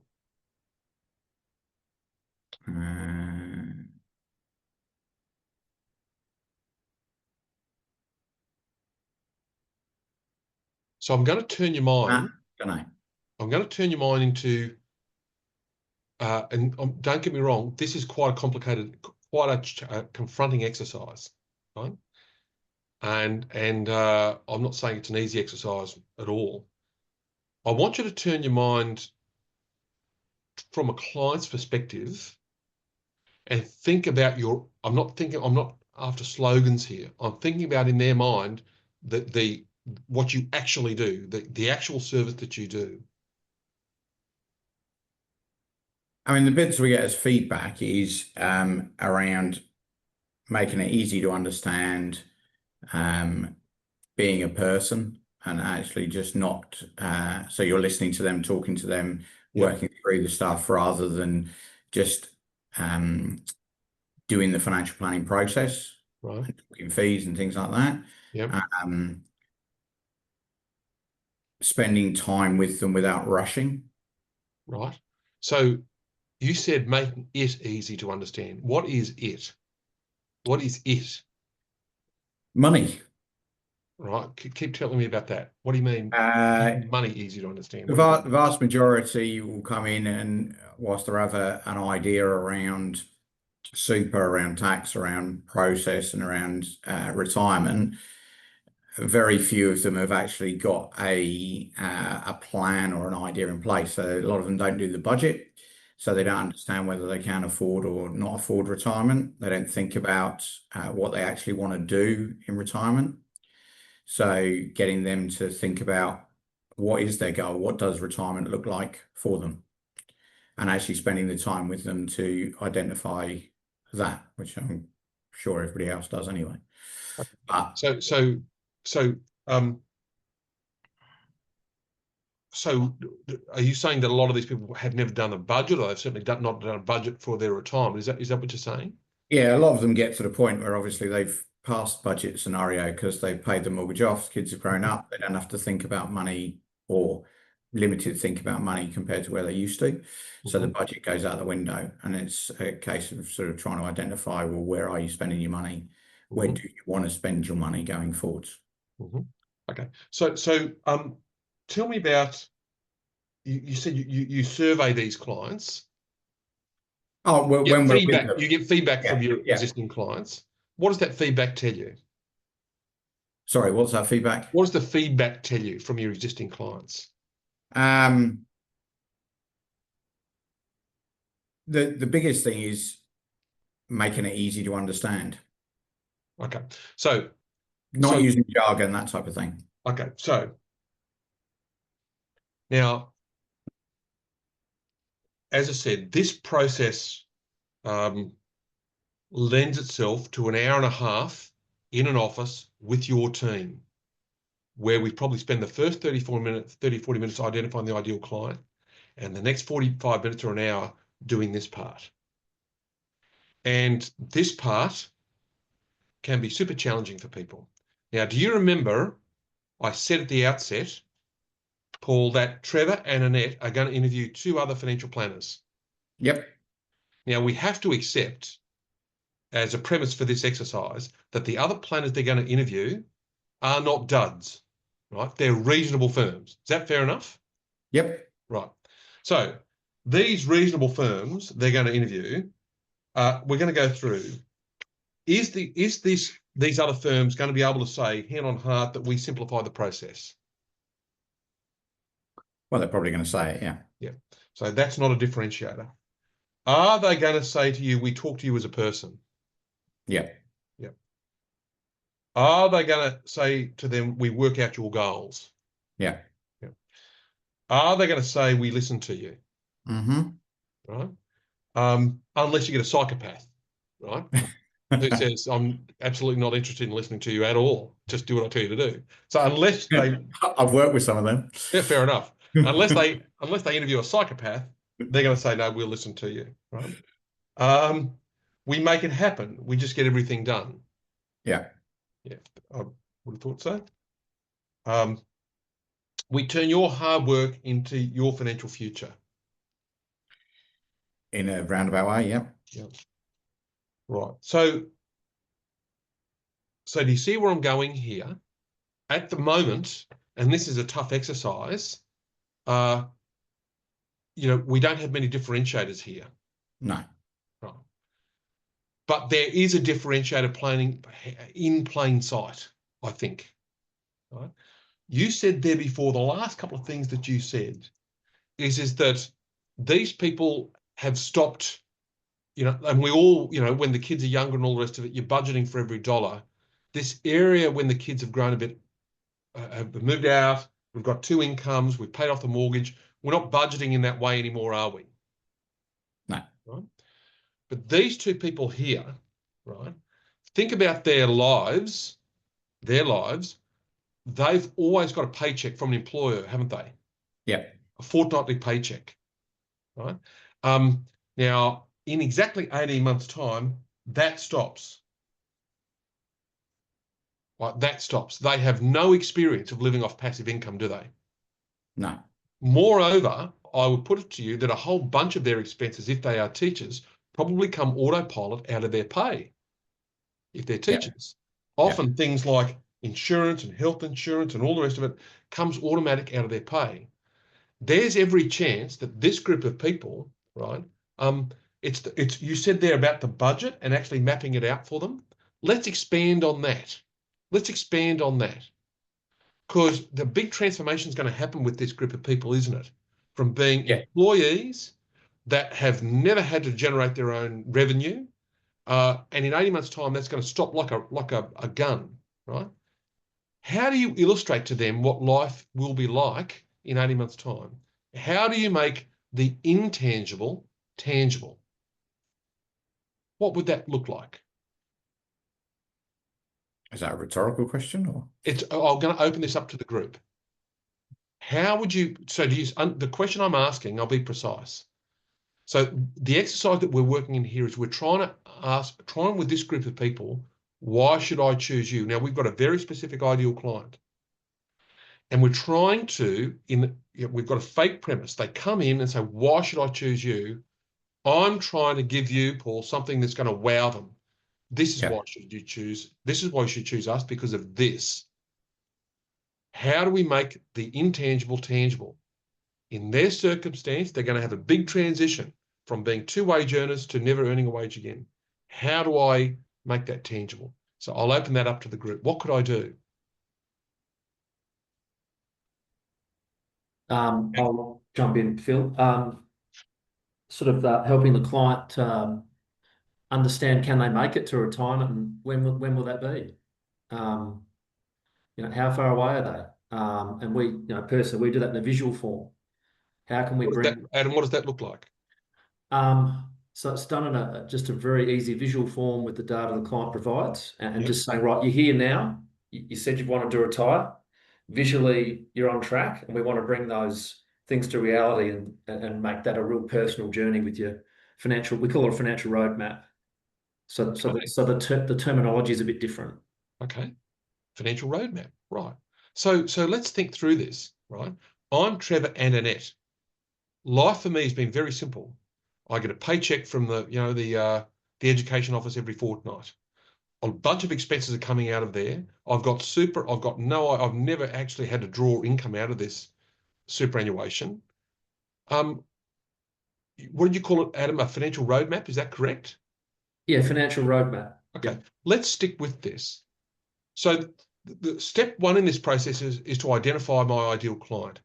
So I'm going to turn your mind. I'm going to turn your mind into, and don't get me wrong, this is quite a complicated, quite a confronting exercise, right? And I'm not saying it's an easy exercise at all. I want you to turn your mind from a client's perspective and think about I'm not after slogans here. I'm thinking about in their mind that what you actually do, the actual service that you do. I mean, the bits we get as feedback is around making it easy to understand, being a person, and actually just not, so you're listening to them, talking to them, working through the stuff rather than just doing the financial planning process, right? And talking fees and things like that. Yep. Spending time with them without rushing. Right. So you said making it easy to understand. What is it? What is it? Money. Right. Keep telling me about that. What do you mean? Money easy to understand. The vast majority will come in and whilst they have an idea around super, around tax, around process and around retirement, very few of them have actually got a plan or an idea in place. So a lot of them don't do the budget, so they don't understand whether they can afford or not afford retirement. They don't think about what they actually want to do in retirement. So getting them to think about what is their goal, what does retirement look like for them, and actually spending the time with them to identify that, which I'm sure everybody else does anyway. But So are you saying that a lot of these people have never done a budget, or they've certainly not done a budget for their retirement? Is that what you're saying? Yeah, a lot of them get to the point where obviously they've passed budget scenario because they've paid the mortgage off, kids have grown up, they don't have to think about money or limited think about money compared to where they used to. So the Mhm. budget goes out the window, and it's a case of sort of trying to identify, well, where are you spending your money? Where Mhm. do you want to spend your money going forwards? Okay. So tell me about, you said you survey these clients. Oh, well, You when get we're with feedback. them, You get feedback yeah, from your yeah. existing clients. What does that feedback tell you? Sorry, what's that feedback? What does the feedback tell you from your existing clients? The biggest thing is making it easy to understand, Okay. So not using jargon, that type of thing. okay. So now, as I said, this process lends itself to an hour and a half in an office with your team, where we probably spend the first 30, 40 minutes identifying the ideal client, and the next 45 minutes or an hour doing this part. And this part can be super challenging for people. Now, do you remember I said at the outset, Paul, that Trevor and Annette are going to interview 2 other financial planners? Yep. Now, we have to accept as a premise for this exercise that the other planners they're going to interview are not duds, right? They're reasonable firms. Is that fair enough? Yep. Right. So these reasonable firms they're going to interview, we're going to go through. Is these other firms going to be able to say, hand on heart, that we simplify the process? Well, they're probably going to say it, yeah. Yeah. So that's not a differentiator. Are they going to say to you, we talk to you as a person? Yeah. Yeah. Are they going to say to them, we work out your goals? Yeah. Yeah. Are they going to say, we listen to you? Mm-hmm. Right. Unless you get a psychopath, right? Who says, I'm absolutely not interested in listening to you at all. Just do what I tell you to do. So unless they, I've worked with some of them. yeah, fair enough. Unless they interview a psychopath, they're going to say, no, we'll listen to you, right? We make it happen. We just get everything done. Yeah. Yeah, I would have thought so. We turn your hard work into your financial future. In a roundabout way, yeah. Yeah. Right. So do you see where I'm going here? At the moment, and this is a tough exercise, we don't have many differentiators here. No. Right. But there is a differentiator planning in plain sight, I think. Right? You said there before, the last couple of things that you said is that these people have stopped, and we all, when the kids are younger and all the rest of it, you're budgeting for every dollar. This area, when the kids have grown a bit, have moved out, we've got 2 incomes, we've paid off the mortgage, we're not budgeting in that way anymore, are we? No. Right? But these 2 people here, right, think about their lives. They've always got a paycheck from an employer, haven't they? Yeah. A fortnightly paycheck, right? Now, in exactly 18 months' time, that stops. Right, that stops. They have no experience of living off passive income, do they? No. Moreover, I would put it to you that a whole bunch of their expenses, if they are teachers, probably come autopilot out of their pay if they're teachers. Yeah. Often things like insurance and health insurance and all the rest of it comes automatic out of their pay. There's every chance that this group of people, right, it's you said there about the budget and actually mapping it out for them. Let's expand on that. Because the big transformation is going to happen with this group of people, isn't it? From being employees that have never had to generate their own revenue, and in 18 months' time, that's going to stop like a gun, right? How do you illustrate to them what life will be like in 18 months' time? How do you make the intangible tangible? What would that look like? Is that a rhetorical question, or? I'm going to open this up to the group. How would you, the question I'm asking, I'll be precise. So the exercise that we're working in here is we're trying with this group of people, why should I choose you? Now we've got a very specific ideal client. And we're trying to, we've got a fake premise. They come in and say, why should I choose you? I'm trying to give you, Paul, something that's going to wow them. This is why should you choose. This is why you should choose us, because of this. How do we make the intangible tangible? In their circumstance, they're going to have a big transition from being two-wage earners to never earning a wage again. How do I make that tangible? So I'll open that up to the group. What could I do? I'll jump in, Phil. Sort of helping the client understand, can they make it to retirement, and when will that be? How far away are they? And we, personally, we do that in a visual form. How can we bring Adam, what does that look like? So it's done in just a very easy visual form with the data the client provides, and just saying, right, you're here now. You said you wanted to retire. Visually, you're on track, and we want to bring those things to reality and make that a real personal journey with your financial. We call it a financial roadmap. So the terminology is a bit different. Okay, financial roadmap, right? So let's think through this, right? I'm Trevor and Annette. Life for me has been very simple. I get a paycheck from the education office every fortnight. A bunch of expenses are coming out of there. I've never actually had to draw income out of this superannuation. What did you call it, Adam? A financial roadmap? Is that correct? Yeah, financial roadmap. Okay, let's stick with this. So the step one in this process is to identify my ideal client,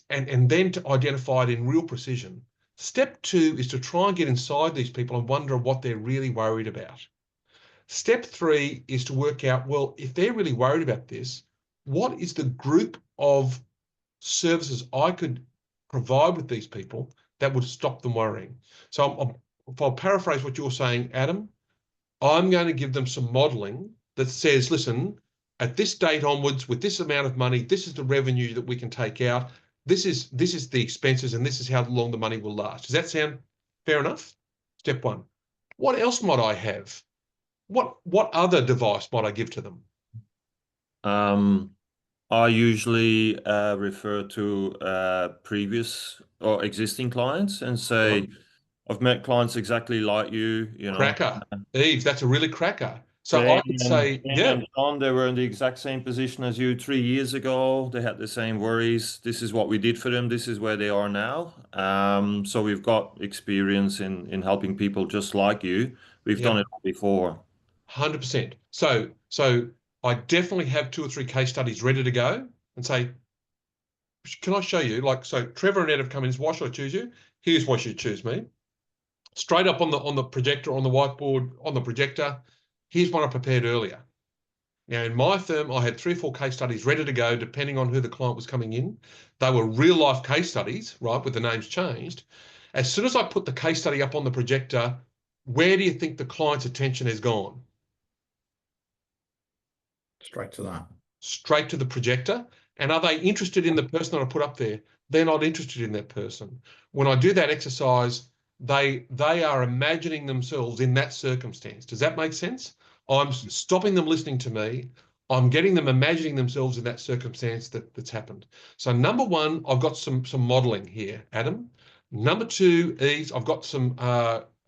and then to identify it in real precision. Step two is to try and get inside these people and wonder what they're really worried about. Step three is to work out, well, if they're really worried about this, what is the group of services I could provide with these people that would stop them worrying? So if I'll paraphrase what you're saying, Adam, I'm going to give them some modeling that says, listen, at this date onwards, with this amount of money, this is the revenue that we can take out. This is the expenses, and this is how long the money will last. Does that sound fair enough? Step one. What else might I have? What other device might I give to them? I usually refer to previous or existing clients and say, I've met clients exactly like you, Cracker. Eve, that's a really cracker. So I could say, and John, they were in the exact same position as you 3 years ago. They had the same worries. This is what we did for them. This is where they are now. So we've got experience in helping people just like you. We've done it before. 100%. So I definitely have 2 or 3 case studies ready to go and say, can I show you? So Trevor and Ed have come in. Why should I choose you? Here's why you should choose me. Straight up on the projector, on the whiteboard, on the projector. Here's one I prepared earlier. Now, in my firm, I had 3 or 4 case studies ready to go, depending on who the client was coming in. They were real life case studies, right, with the names changed. As soon as I put the case study up on the projector, where do you think the client's attention has gone? Straight to that. Straight to the projector. And are they interested in the person that I put up there? They're not interested in that person. When I do that exercise, they are imagining themselves in that circumstance. Does that make sense? I'm stopping them listening to me. I'm getting them imagining themselves in that circumstance that's happened. So number one, I've got some modeling here, Adam. Number two is I've got some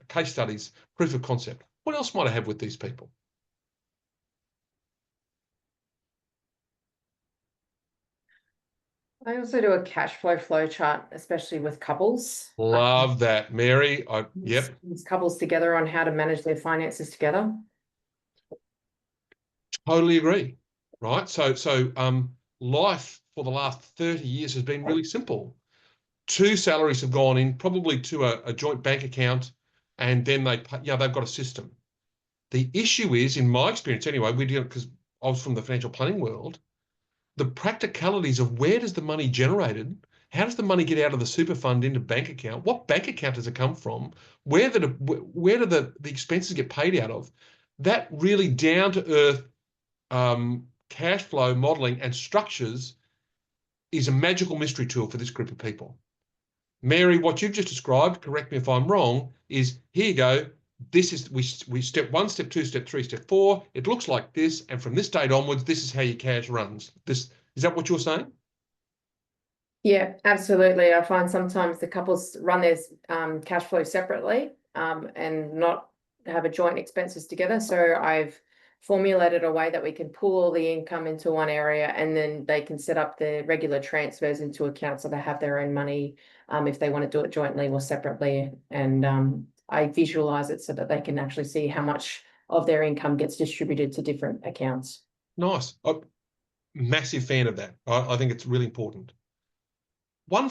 case studies, proof of concept. What else might I have with these people? I also do a cash flow chart, especially with couples. Love that, Mary. Yep. Brings couples together on how to manage their finances together. Totally agree. Right. So life for the last 30 years has been really simple. 2 salaries have gone in, probably to a joint bank account, and then they've got a system. The issue is, in my experience anyway, because I was from the financial planning world, the practicalities of where does the money generated? How does the money get out of the super fund into bank account? What bank account does it come from? Where do the expenses get paid out of? That really down to earth cash flow modeling and structures is a magical mystery tool for this group of people. Mary, what you've just described, correct me if I'm wrong, is here you go. This is we step 1, step 2, step 3, step 4. It looks like this, and from this date onwards, this is how your cash runs. Is Is that what you're saying? Yeah, absolutely. I find sometimes the couples run their cash flow separately and not have a joint expenses together. So I've formulated a way that we can pull all the income into one area, and then they can set up their regular transfers into accounts so they have their own money if they want to do it jointly or separately. And I visualize it so that they can actually see how much of their income gets distributed to different accounts. Nice. I'm massive fan of that. I think it's really important. Now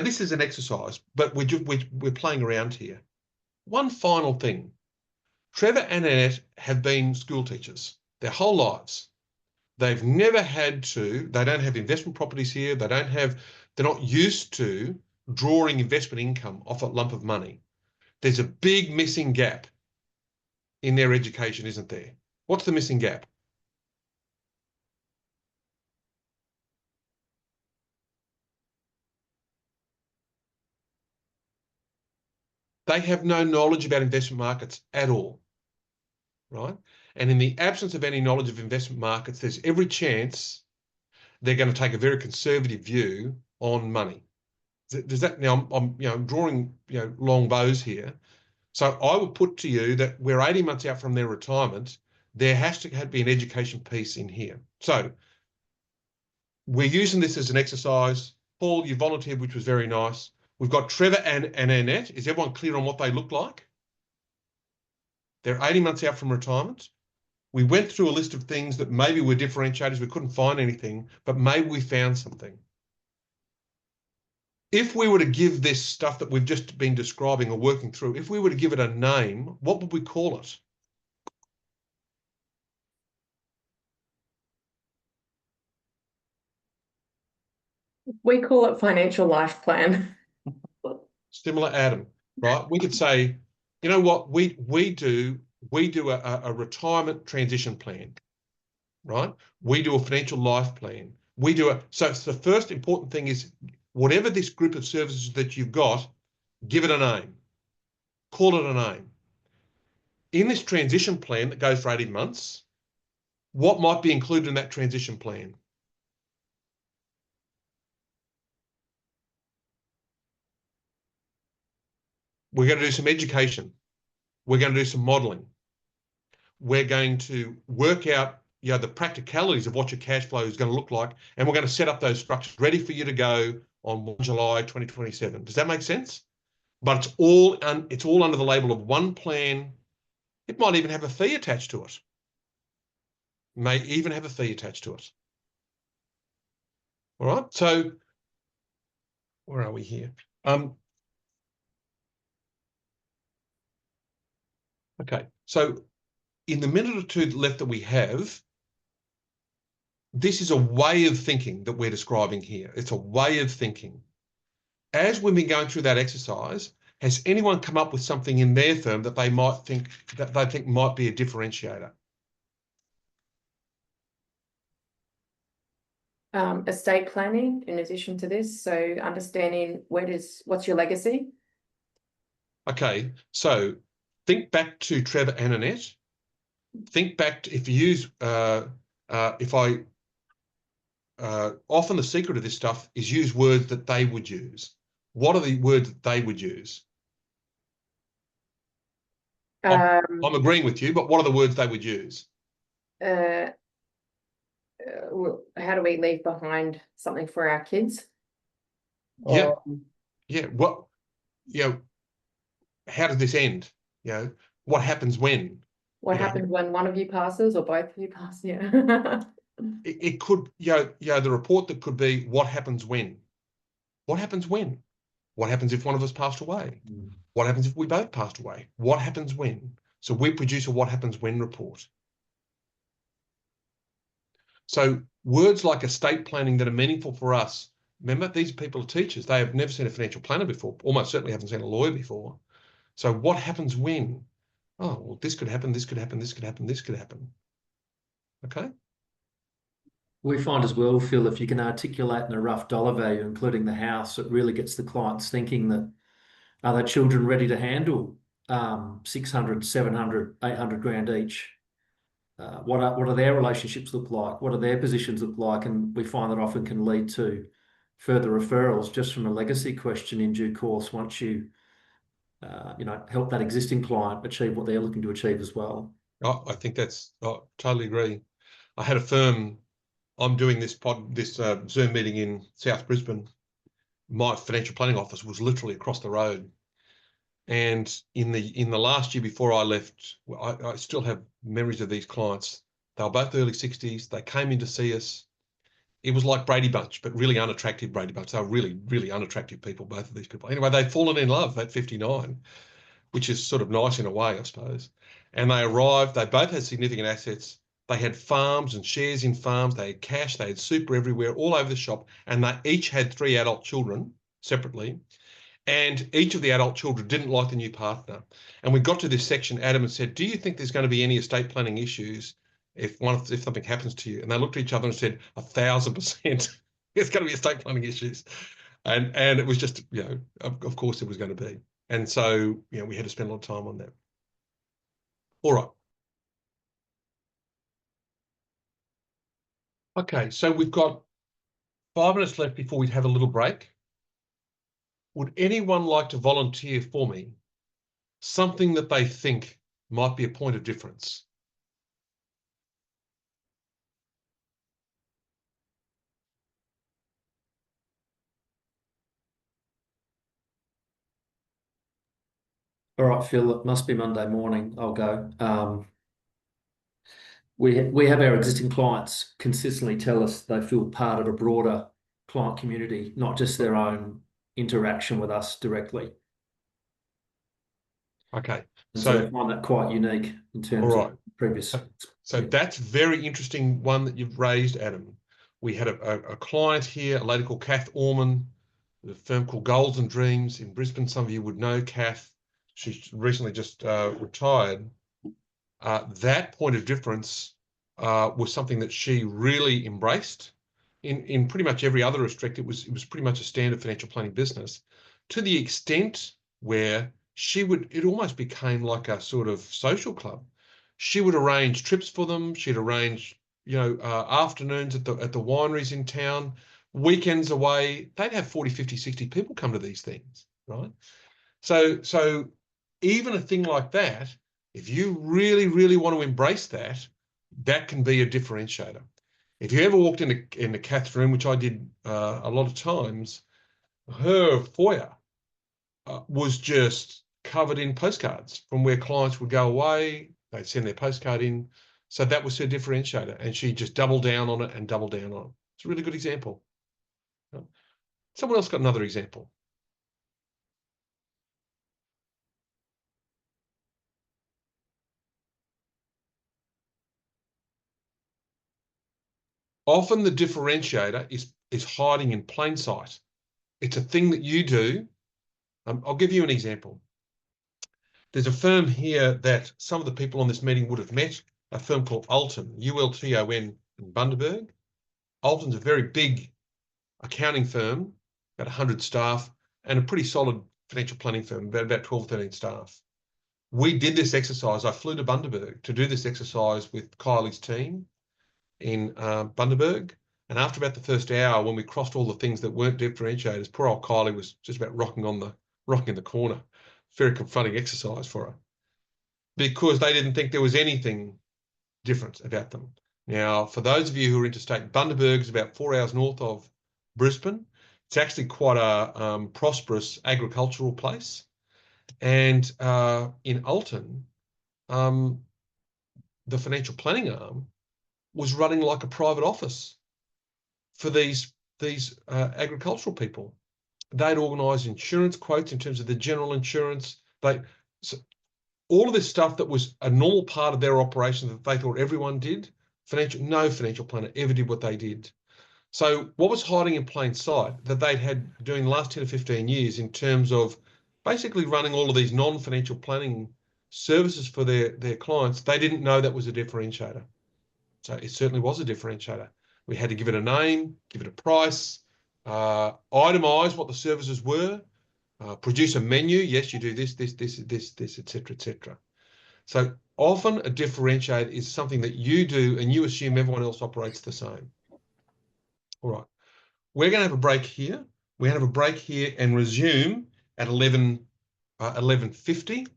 this is an exercise, but we're playing around here. One final thing. Trevor and Annette have been school teachers their whole lives. They've never had to, they don't have investment properties here. They're not used to drawing investment income off a lump of money. There's a big missing gap in their education, isn't there? What's the missing gap? They have no knowledge about investment markets at all, right? And in the absence of any knowledge of investment markets, there's every chance they're going to take a very conservative view on money. Does that, now I'm drawing long bows here. So I would put to you that we're 18 months out from their retirement. There has to be an education piece in here. So we're using this as an exercise. Paul, you volunteered, which was very nice. We've got Trevor and Annette. Is everyone clear on what they look like? They're 18 months out from retirement. We went through a list of things that maybe were differentiators. We couldn't find anything, but maybe we found something. If we were to give this stuff that we've just been describing or working through, if we were to give it a name, what would we call it? We call it financial life plan. Similar, Adam, right? We could say, you know what, we do a retirement transition plan, right? We do a financial life plan. So the first important thing is whatever this group of services that you've got, give it a name. Call it a name. In this transition plan that goes for 18 months, what might be included in that transition plan? We're going to do some education. We're going to do some modeling. We're going to work out the practicalities of what your cash flow is going to look like, and we're going to set up those structures ready for you to go on 1 July 2027. Does that make sense? But it's all under the label of one plan. It might even have a fee attached to it. May even have a fee attached to it. All right. So where are we here? Okay. So in the minute or two left that we have, this is a way of thinking that we're describing here. It's a way of thinking. As we've been going through that exercise, has anyone come up with something in their firm that they think might be a differentiator? Estate planning in addition to this. So understanding what's your legacy? Okay. So think back to Trevor and Annette. Think back to, if you use, often the secret of this stuff is use words that they would use. What are the words that they would use? I'm agreeing with you, but what are the words they would use? How do we leave behind something for our kids? Yeah. Yeah. How does this end? What happens when? What happens when one of you passes or both of you pass? Yeah. It could, the report that could be, what happens when? What happens when? What happens if one of us passed away? What happens if we both passed away? What happens when? So we produce a what happens when report. So words like estate planning that are meaningful for us. Remember, these people are teachers. They have never seen a financial planner before, almost certainly haven't seen a lawyer before. So what happens when? Oh, well, this could happen, this could happen, this could happen, this could happen. Okay? We find as well, Phil, if you can articulate in a rough dollar value, including the house, it really gets the clients thinking that, are their children ready to handle 600, 700, 800 grand each? what are their relationships look like? What do their positions look like? And we find that often can lead to further referrals just from a legacy question in due course once you, help that existing client achieve what they're looking to achieve as well. Oh, I think totally agree. I had a firm, I'm doing this Zoom meeting in South Brisbane. My financial planning office was literally across the road. And in the last year before I left, I still have memories of these clients. They were both early 60s. They came in to see us. It was like Brady Bunch, but really unattractive Brady Bunch. They were really, really unattractive people, both of these people. Anyway, they'd fallen in love at 59, which is sort of nice in a way, I suppose. And they arrived. They both had significant assets. They had farms and shares in farms. They had cash. They had super everywhere, all over the shop. And they each had 3 adult children separately. And each of the adult children didn't like the new partner. And we got to this section, Adam, and said, do you think there's going to be any estate planning issues if something happens to you? And they looked at each other and said, 1,000%. There's going to be estate planning issues. And it was just, of course it was going to be. And so, we had to spend a lot of time on that. All right. Okay, so we've got 5 minutes left before we have a little break. Would anyone like to volunteer for me something that they think might be a point of difference? All right, Phil, it must be Monday morning. I'll go. We have our existing clients consistently tell us they feel part of a broader client community, not just their own interaction with us directly. Okay. And so I find that quite unique in terms of previous. So that's very interesting one that you've raised, Adam. We had a client here, a lady called Kath Orman, a firm called Goals and Dreams in Brisbane. Some of you would know Kath. She's recently just retired. That point of difference was something that she really embraced. In pretty much every other respect, it was pretty much a standard financial planning business, to the extent where it almost became like a sort of social club. She would arrange trips for them. She'd arrange, afternoons at the wineries in town, weekends away. They'd have 40, 50, 60 people come to these things, right? So even a thing like that, if you really, really want to embrace that, that can be a differentiator. If you ever walked into Kath's room, which I did a lot of times, her foyer was just covered in postcards from where clients would go away. They'd send their postcard in. So that was her differentiator. And she just doubled down on it and doubled down on it. It's a really good example. Someone else got another example. Often the differentiator is hiding in plain sight. It's a thing that you do. I'll give you an example. There's a firm here that some of the people on this meeting would have met, a firm called Ulton, ULTON in Bundaberg. Ulton's a very big accounting firm, about 100 staff, and a pretty solid financial planning firm, about 12, 13 staff. We did this exercise. I flew to Bundaberg to do this exercise with Kylie's team in Bundaberg. And after about the first hour, when we crossed all the things that weren't differentiators, poor old Kylie was just about rocking in the corner. Very confronting exercise for her, because they didn't think there was anything different about them. Now, for those of you who are interstate, Bundaberg is about 4 hours north of Brisbane. It's actually quite a prosperous agricultural place. And in Ulton, the financial planning arm was running like a private office for these agricultural people. They'd organise insurance quotes in terms of the general insurance. All of this stuff that was a normal part of their operation that they thought everyone did, no financial planner ever did what they did. So what was hiding in plain sight that they'd had doing the last 10 or 15 years in terms of basically running all of these non-financial planning services for their clients, they didn't know that was a differentiator. So it certainly was a differentiator. We had to give it a name, give it a price, itemize what the services were, produce a menu. Yes, you do this, etc., etc. So Often a differentiator is something that you do and you assume everyone else operates the same. All right. We're going to have a break here. We're going to have a break here and resume at 11:50.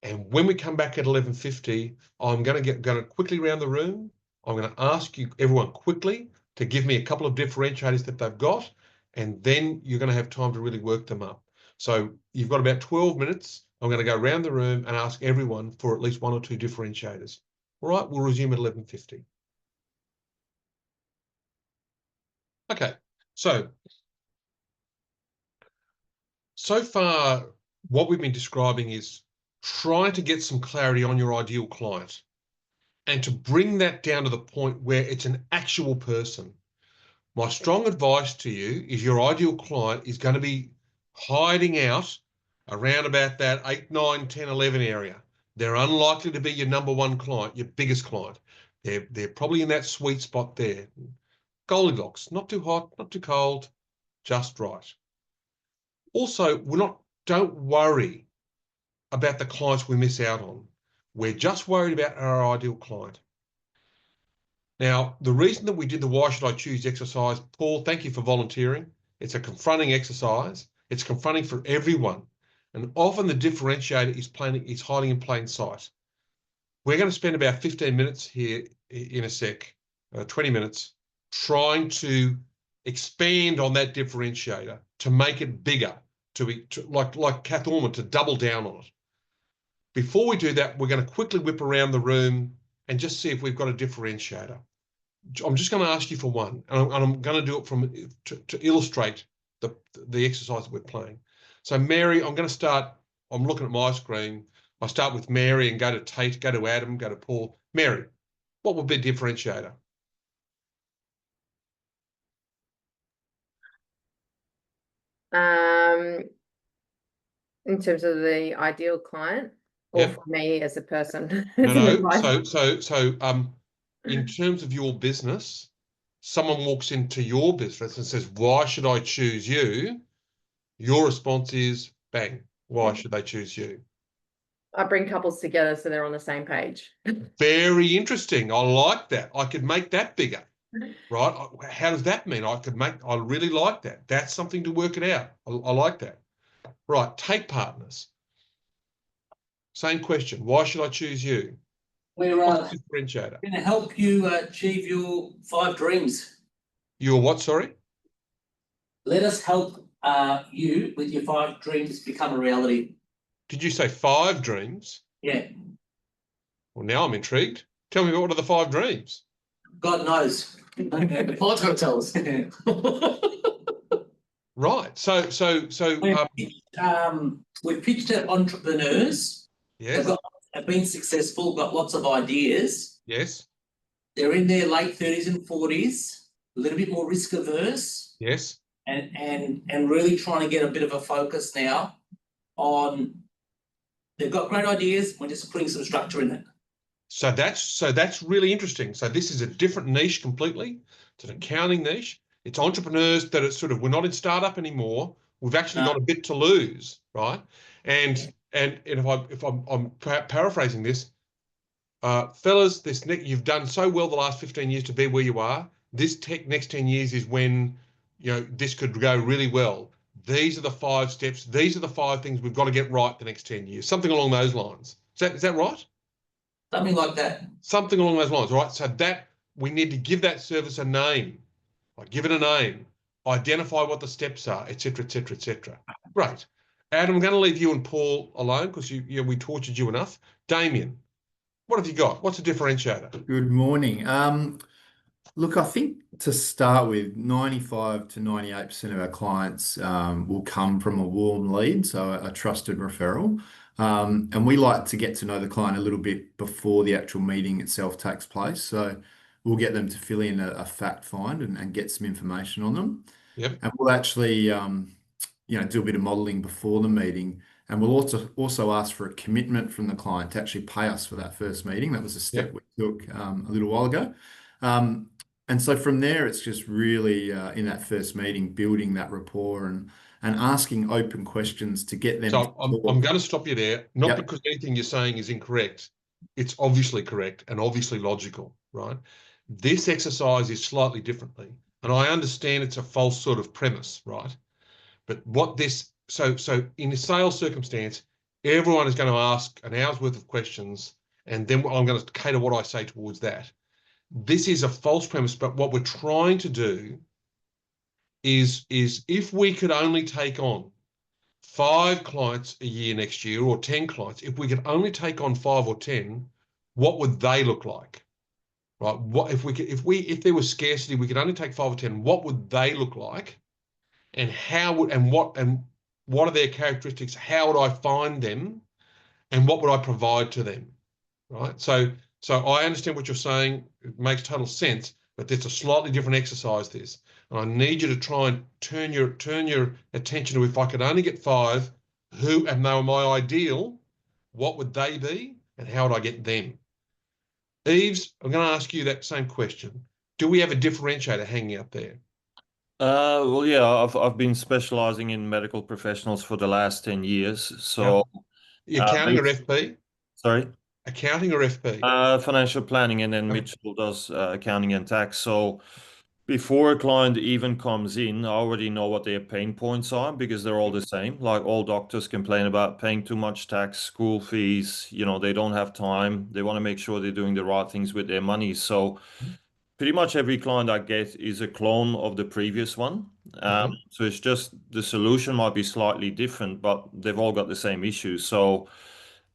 And when we come back at 11:50, I'm going to quickly around the room. I'm going to ask you, everyone, quickly to give me a couple of differentiators that they've got, and then you're going to have time to really work them up. So you've got about 12 minutes. I'm going to go around the room and ask everyone for at least 1 or 2 differentiators. All right, we'll resume at 11:50. Okay, so far what we've been describing is trying to get some clarity on your ideal client and to bring that down to the point where it's an actual person. My strong advice to you is your ideal client is going to be hiding out around about that 8, 9, 10, 11 area. They're unlikely to be your number one client, your biggest client. They're probably in that sweet spot there. Goldilocks, not too hot, not too cold, just right. Also, don't worry about the clients we miss out on. We're just worried about our ideal client. Now, the reason that we did the Why Should I Choose exercise, Paul, thank you for volunteering. It's a confronting exercise. It's confronting for everyone. And often the differentiator is hiding in plain sight. We're going to spend about 15 minutes here in a sec, 20 minutes, trying to expand on that differentiator, to make it bigger, like Kath Orman, to double down on it. Before we do that, we're going to quickly whip around the room and just see if we've got a differentiator. I'm just going to ask you for one, and I'm going to do it to illustrate the exercise that we're playing. So Mary, I'm looking at my screen. I start with Mary and go to Tate, go to Adam, go to Paul. Mary, what would be a differentiator? In terms of the ideal client, or Yep. for me as a person? No. So in terms of your business, someone walks into your business and says, "Why should I choose you?" Your response is, bang, why should they choose you? I bring couples together so they're on the same page. Very interesting. I like that. I could make that bigger, right? How does that mean? I really like that. That's something to work it out. I like that. Right, take partners. Same question. Why should I choose you? We're What's the differentiator? going to help you achieve your 5 dreams. Your what, sorry? Let us help you with your 5 dreams become a reality. Did you say 5 dreams? Yeah. Well, now I'm intrigued. Tell me, what are the 5 dreams? God knows. The client's got to tell us. Right. We've pitched at entrepreneurs. Yes. Have been successful, got lots of ideas. Yes. They're in their late 30s and 40s, a little bit more risk averse. Yes. And really trying to get a bit of a focus now on, they've got great ideas, we're just putting some structure in it. So that's really interesting. So this is a different niche completely. It's an accounting niche. It's entrepreneurs that are we're not in startup anymore. We've actually got a bit to lose, right? And if I'm paraphrasing this, fellas, you've done so well the last 15 years to be where you are. This next 10 years is when this could go really well. These are the 5 steps. These are the 5 things we've got to get right the next 10 years. Something along those lines. Is that right? Something like that. Something along those lines, right? So that we need to give that service a name. Like give it a name. Identify what the steps are, etc., etc., etc. Great. Adam, I'm going to leave you and Paul alone because we tortured you enough. Damien, what have you got? What's a differentiator? Good morning. Look, I think to start with, 95 to 98% of our clients will come from a warm lead, so a trusted referral. And we like to get to know the client a little bit before the actual meeting itself takes place. So we'll get them to fill in a fact find and get some information on them. Yep. And we'll actually, do a bit of modeling before the meeting. And we'll also ask for a commitment from the client to actually pay us for that first meeting. That was a step we took a little while ago. And so from there, it's just really in that first meeting, building that rapport and asking open questions to get them. So I'm going to stop you there, not because anything you're saying is incorrect. it's obviously correct and obviously logical, right? This exercise is slightly differently. And I understand it's a false sort of premise, right? But what this, so in a sales circumstance, everyone is going to ask an hour's worth of questions, and then I'm going to cater what I say towards that. This is a false premise, but what we're trying to do is if we could only take on 5 clients a year next year, or 10 clients, if we could only take on 5 or 10, what would they look like? Right? What if there was scarcity, we could only take 5 or 10, what would they look like? And what are their characteristics? How would I find them? And what would I provide to them? Right? So I understand what you're saying. It makes total sense, but it's a slightly different exercise, this. And I need you to try and turn your attention to, if I could only get 5, who, and they were my ideal, what would they be? And how would I get them? Eves, I'm going to ask you that same question. Do we have a differentiator hanging out there? Well, yeah, I've been specializing in medical professionals for the last 10 years. So, accounting or FP? Sorry? Accounting or FP? Financial planning, and then Mitchell does accounting and tax. So before a client even comes in, I already know what their pain points are, because they're all the same. Like, all doctors complain about paying too much tax, school fees, they don't have time. They want to make sure they're doing the right things with their money. So pretty much every client I get is a clone of the previous one. So it's just the solution might be slightly different, but they've all got the same issues. So,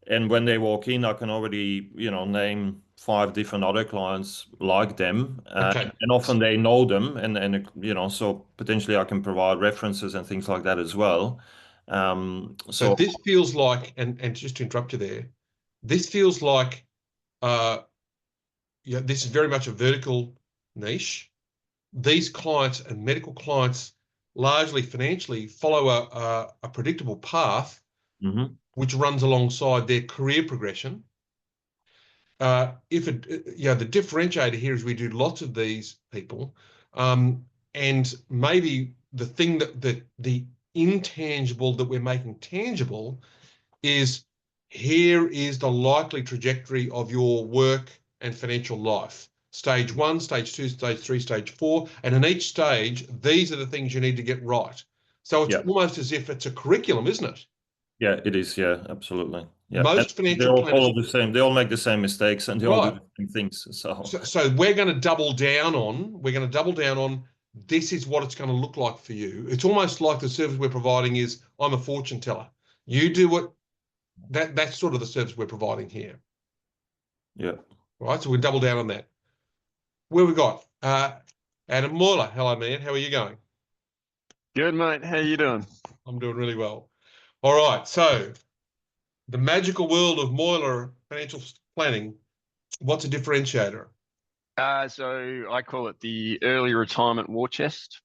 and when they walk in, I can already, name 5 different other clients like them. And often they know them, and so potentially I can provide references and things like that as well. So this feels like, and just to interrupt you there, this feels like, this is very much a vertical niche. These clients and medical clients largely financially follow a predictable path, which runs alongside their career progression. The differentiator here is we do lots of these people, and maybe the thing the intangible that we're making tangible is, here is the likely trajectory of your work and financial life. Stage 1, stage 2, stage 3, stage 4. And in each stage, these are the things you need to get right. So it's almost as if it's a curriculum, isn't it? Yeah, it is. Yeah, absolutely. Yeah. Most financial planners, planners follow the same. They all make the same mistakes, and they all do the same things. So we're going to double down on this is what it's going to look like for you. It's almost like the service we're providing is, I'm a fortune teller. You do what, that's sort of the service we're providing here. Yeah. Right. So we double down on that. Where we got Adam Moyler. Hello, man. How are you going? Good, mate. How you doing? I'm doing really well. All right. So the magical world of Moyler financial planning. What's a differentiator? So I call it the early retirement war chest.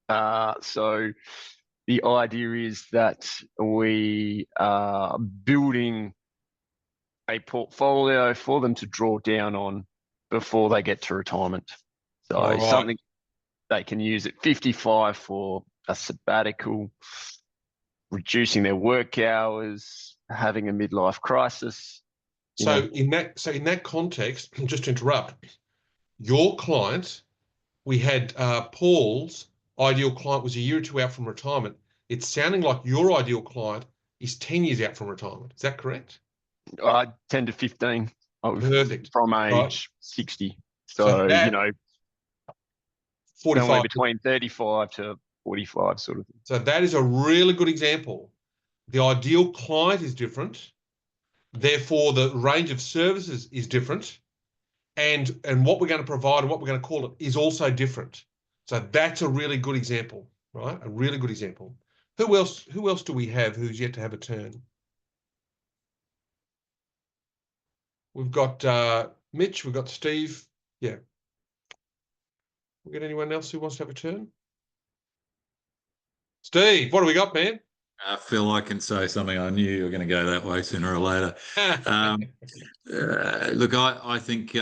So the idea is that we are building a portfolio for them to draw down on before they get to retirement. So something they can use at 55 for a sabbatical, reducing their work hours, having a midlife crisis. So in that context, just to interrupt, your client, we had Paul's ideal client was a year or 2 out from retirement. It's sounding like your ideal client is 10 years out from retirement. Is that correct? 10 to 15. Perfect. From age 60. So 45. Somewhere between 35 to 45 sort of thing. So that is a really good example. The ideal client is different. Therefore, the range of services is different. And what we're going to provide and what we're going to call it is also different. So that's a really good example, right? A really good example. Who else do we have who's yet to have a turn? We've got Mitch, we've got Steve. Yeah. We got anyone else who wants to have a turn? Steve, what do we got, man? I feel I can say something. I knew you were going to go that way sooner or later. Look, I think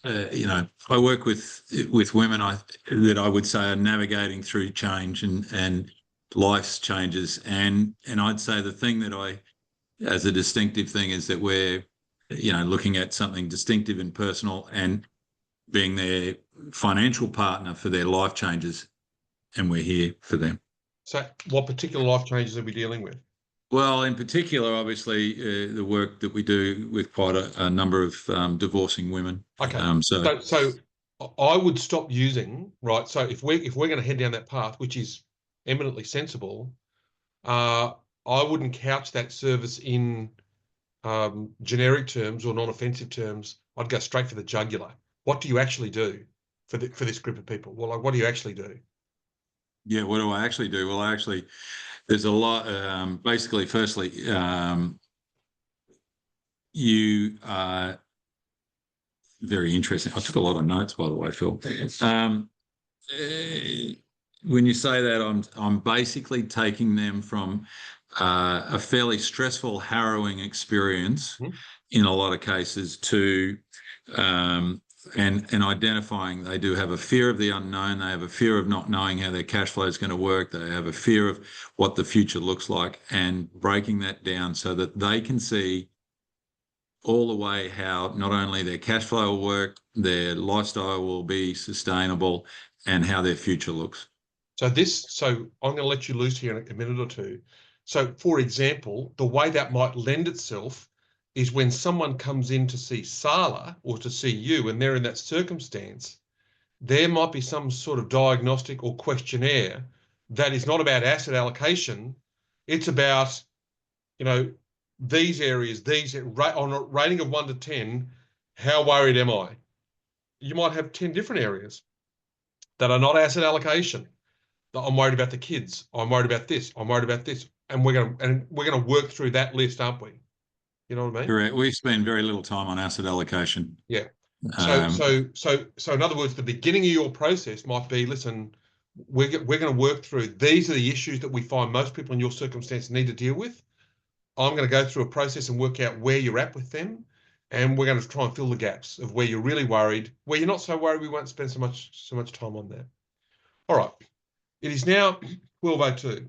I work with women that I would say are navigating through change and life's changes, and I'd say the thing that as a distinctive thing is that we're looking at something distinctive and personal and being their financial partner for their life changes, and we're here for them. So what particular life changes are we dealing with? Well, in particular, obviously, the work that we do with quite a number of divorcing women. Okay. So I would stop using, right? So if we're going to head down that path, which is eminently sensible, I wouldn't couch that service in generic terms or non-offensive terms. I'd go straight for the jugular. What do you actually do for this group of people? Well, like, what do you actually do? Yeah, what do I actually do? Well, there's a lot. Basically, firstly, you are very interesting. I took a lot of notes, by the way, Phil. When you say that, I'm basically taking them from a fairly stressful, harrowing experience in a lot of cases to and identifying they do have a fear of the unknown. They have a fear of not knowing how their cash flow is going to work. They have a fear of what the future looks like, and breaking that down so that they can see all the way how not only their cash flow will work, their lifestyle will be sustainable, and how their future looks. So I'm going to let you loose here in a minute or two. So for example, the way that might lend itself is when someone comes in to see Sala or to see you and they're in that circumstance, there might be some sort of diagnostic or questionnaire that is not about asset allocation. It's about, these areas, on a rating of 1 to 10, how worried am I? You might have 10 different areas that are not asset allocation. I'm worried about the kids. I'm worried about this. I'm worried about this. And we're going to work through that list, aren't we? You know what I mean? Correct. We spend very little time on asset allocation. Yeah. So in other words, the beginning of your process might be, listen, we're going to work through, these are the issues that we find most people in your circumstance need to deal with. I'm going to go through a process and work out where you're at with them. And we're going to try and fill the gaps of where you're really worried. Where you're not so worried, we won't spend so much time on that. All right. It is now 12:02.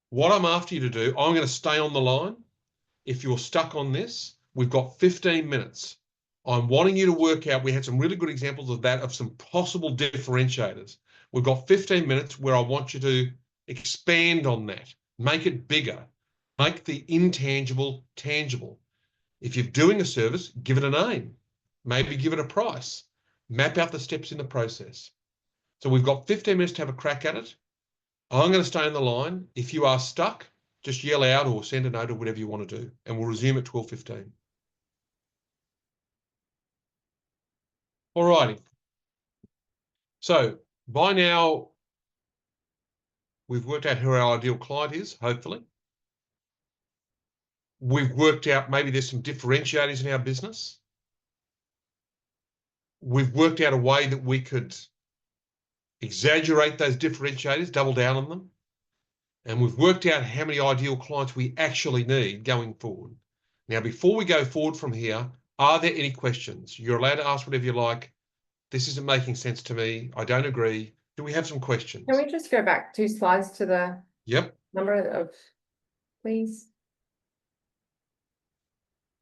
What I'm after you to do, I'm going to stay on the line. If you're stuck on this, we've got 15 minutes. I'm wanting you to work out, we had some really good examples of that, of some possible differentiators. We've got 15 minutes where I want you to expand on that, make it bigger, make the intangible tangible. If you're doing a service, give it a name, maybe give it a price, map out the steps in the process. So we've got 15 minutes to have a crack at it. I'm going to stay on the line. If you are stuck, just yell out or send a note or whatever you want to do, and we'll resume at 12:15. All righty. So by now, we've worked out who our ideal client is, hopefully. We've worked out maybe there's some differentiators in our business. We've worked out a way that we could exaggerate those differentiators, double down on them. And we've worked out how many ideal clients we actually need going forward. Now, before we go forward from here, are there any questions? You're allowed to ask whatever you like. This isn't making sense to me. I don't agree. Do we have some questions? Can we just go back 2 slides to the number of, please?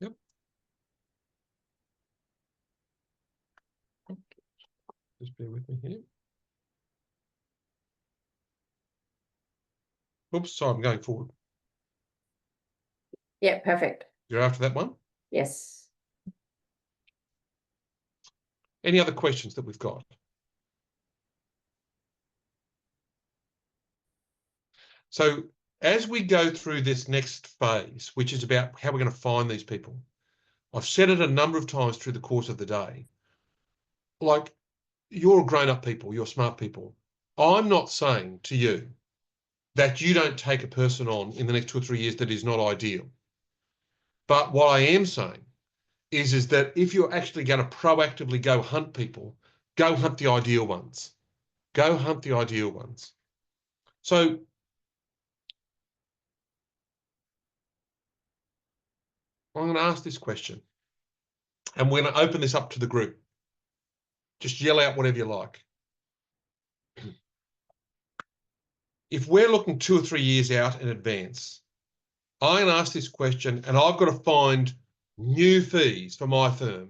Yep. Just bear with me here. Oops, sorry, I'm going forward. Yeah, perfect. You're after that one? Yes. Any other questions that we've got? So as we go through this next phase, which is about how we're going to find these people, I've said it a number of times through the course of the day. Like, you're grown-up people, you're smart people. I'm not saying to you that you don't take a person on in the next 2 or 3 years that is not ideal. But what I am saying is that if you're actually going to proactively go hunt people, go hunt the ideal ones. Go hunt the ideal ones. So I'm going to ask this question, and we're going to open this up to the group. Just yell out whatever you like. If we're looking 2 or 3 years out in advance, I'm going to ask this question, and I've got to find new fees for my firm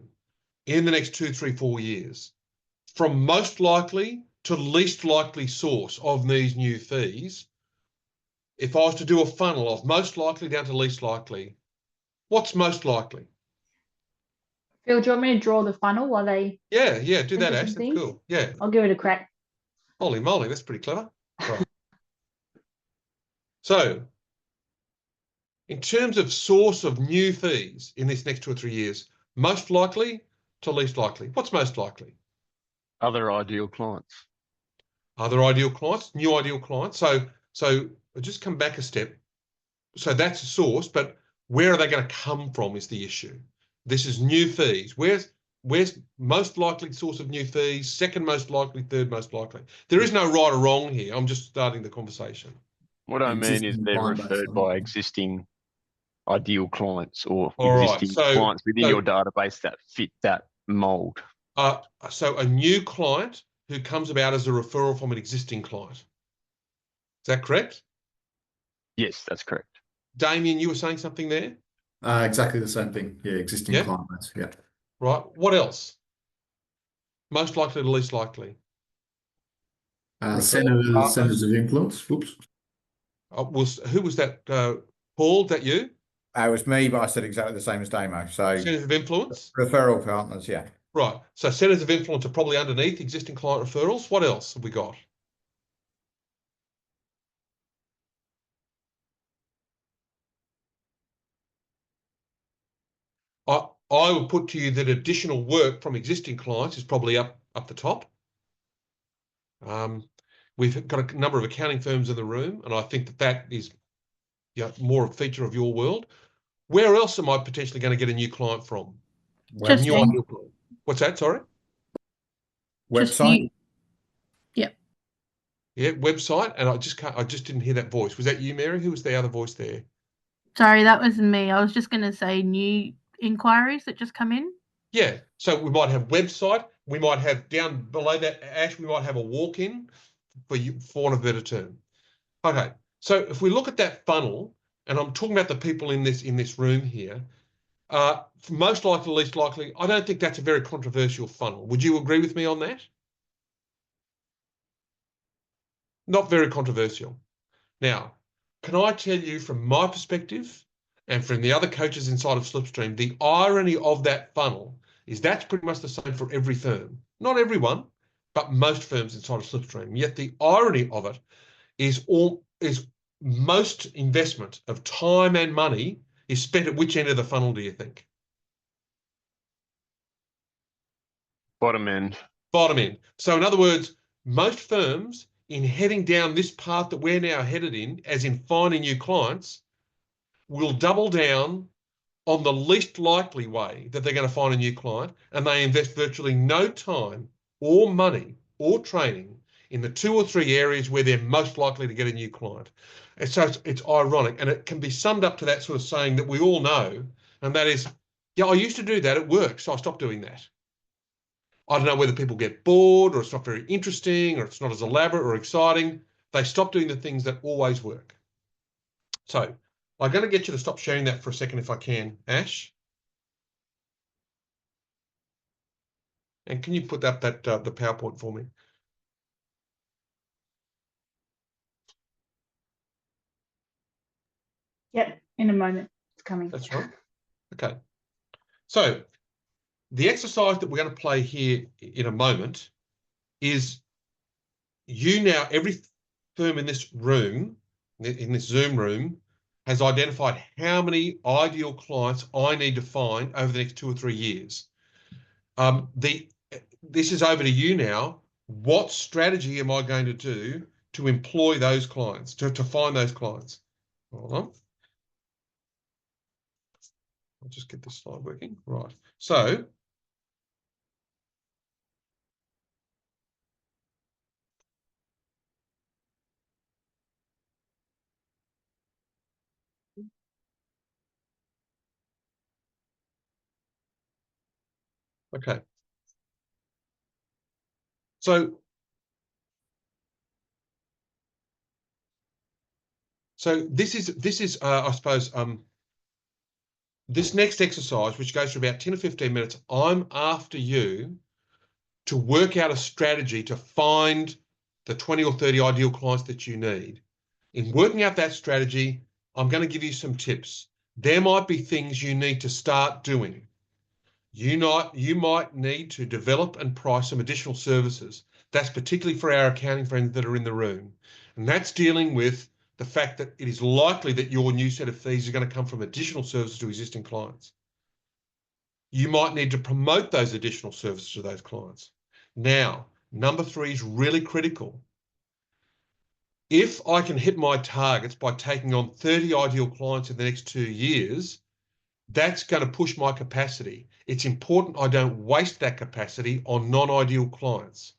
in the next 2, 3, 4 years, from most likely to least likely source of these new fees, if I was to do a funnel of most likely down to least likely, what's most likely? Phil, do you want me to draw the funnel while they Yeah, do that, enter Ash. some That's things? cool. Yeah. I'll give it a crack. Holy moly, that's pretty clever. Right. So, in terms of source of new fees in this next 2 or 3 years, most likely to least likely. What's most likely? Other ideal clients. Other ideal clients, new ideal clients. So I'll just come back a step. So that's a source, but where are they going to come from is the issue. This is new fees. Where's most likely source of new fees, second most likely, third most likely. There is no right or wrong here. I'm just starting the conversation. What I mean is Existing they're client base, referred by existing ideal clients or All right, existing so- clients within your database that fit that mold. So a new client who comes about as a referral from an existing client. Is that correct? Yes, that's correct. Damien, you were saying something there? Exactly the same thing. Yeah, existing Yeah. client base. Yeah. Right. What else? Most likely to least likely. Centers of influence. Whoops. Who was that? Paul, that you? It was me, but I said exactly the same as Damo. So Centers of influence? referral partners, yeah. Right. So centers of influence are probably underneath existing client referrals. What else have we got? I would put to you that additional work from existing clients is probably up the top. We've got a number of accounting firms in the room, and I think that is more a feature of your world. Where else am I potentially going to get a new client from? Just New me. ideal client. What's that? Sorry? Just Website. you. Yep. Yeah, website. And I just didn't hear that voice. Was that you, Mary? Who was the other voice there? Sorry, that was me. I was just going to say new inquiries that just come in. Yeah. So we might have website. We might have down below that, Ash, we might have a walk-in for want of a better term. Okay. So if we look at that funnel, and I'm talking about the people in this room here, most likely, least likely, I don't think that's a very controversial funnel. Would you agree with me on that? Not very controversial. Now, can I tell you from my perspective and from the other coaches inside of Slipstream, the irony of that funnel is that's pretty much the same for every firm. Not everyone, but most firms inside of Slipstream. Yet the irony of it is most investment of time and money is spent at which end of the funnel, do you think? Bottom end. Bottom end. So in other words, most firms in heading down this path that we're now headed in, as in finding new clients, will double down on the least likely way that they're going to find a new client, and they invest virtually no time or money or training in the 2 or 3 areas where they're most likely to get a new client. And so it's ironic, and it can be summed up to that sort of saying that we all know, and that is, yeah, I used to do that, it works, so I stopped doing that. I don't know whether people get bored or it's not very interesting or it's not as elaborate or exciting. They stop doing the things that always work. So I'm going to get you to stop sharing that for a second if I can, Ash. And can you put up the PowerPoint for me? Yep. In a moment. It's coming. That's right. Okay. So the exercise that we're going to play here in a moment is every firm in this room, in this Zoom room, has identified how many ideal clients I need to find over the next 2 or 3 years. This is over to you now. What strategy am I going to do to employ those clients, to find those clients? Hold on. I'll just get this slide working. Right. So okay. So this is I suppose this next exercise, which goes for about 10 or 15 minutes, I'm after you to work out a strategy to find the 20 or 30 ideal clients that you need. In working out that strategy, I'm going to give you some tips. There might be things you need to start doing. You might need to develop and price some additional services. That's particularly for our accounting friends that are in the room. And that's dealing with the fact that it is likely that your new set of fees are going to come from additional services to existing clients. You might need to promote those additional services to those clients. Now, number 3 is really critical. If I can hit my targets by taking on 30 ideal clients in the next 2 years, that's going to push my capacity. It's important I don't waste that capacity on non-ideal clients.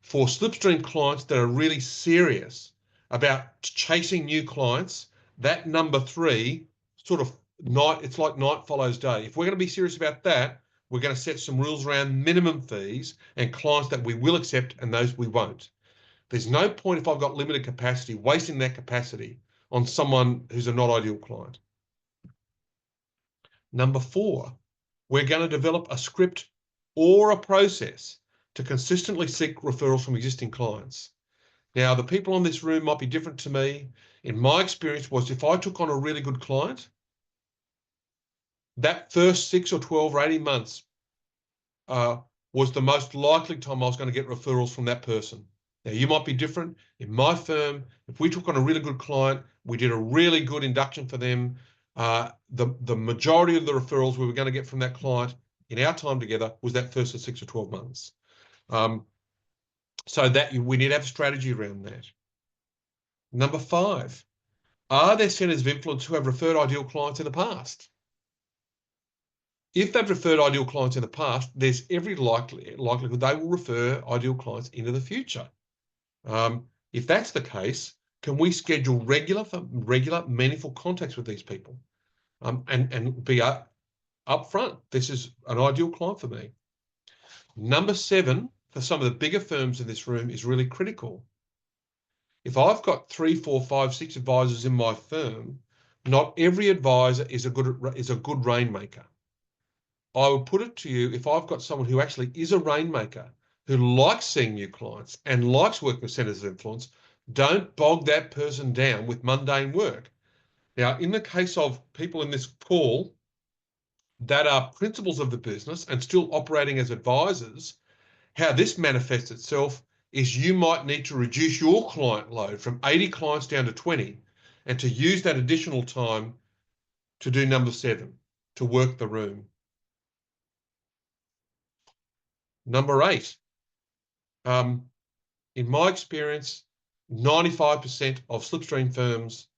For Slipstream clients that are really serious about chasing new clients, that number 3 sort of it's like night follows day. If we're going to be serious about that, we're going to set some rules around minimum fees and clients that we will accept and those we won't. There's no point if I've got limited capacity, wasting that capacity on someone who's a not ideal client. Number 4, we're going to develop a script or a process to consistently seek referrals from existing clients. Now, the people in this room might be different to me. In my experience was if I took on a really good client, that first 6 or 12 or 18 months was the most likely time I was going to get referrals from that person. Now, you might be different. In my firm, if we took on a really good client, we did a really good induction for them, the majority of the referrals we were going to get from that client in our time together was that first 6 or 12 months. So that we need to have a strategy around that. Number 5, are there centres of influence who have referred ideal clients in the past? If they've referred ideal clients in the past, there's every likelihood they will refer ideal clients into the future. If that's the case, can we schedule regular, meaningful contacts with these people and be upfront? This is an ideal client for me. Number 7, for some of the bigger firms in this room, is really critical. If I've got 3, 4, 5, 6 advisors in my firm, not every advisor is a good rainmaker. I will put it to you, if I've got someone who actually is a rainmaker, who likes seeing new clients and likes working with centres of influence, don't bog that person down with mundane work. Now, in the case of people in this call that are principals of the business and still operating as advisors, how this manifests itself is you might need to reduce your client load from 80 clients down to 20 and to use that additional time to do number 7, to work the room. Number 8, in my experience, 95% of Slipstream firms,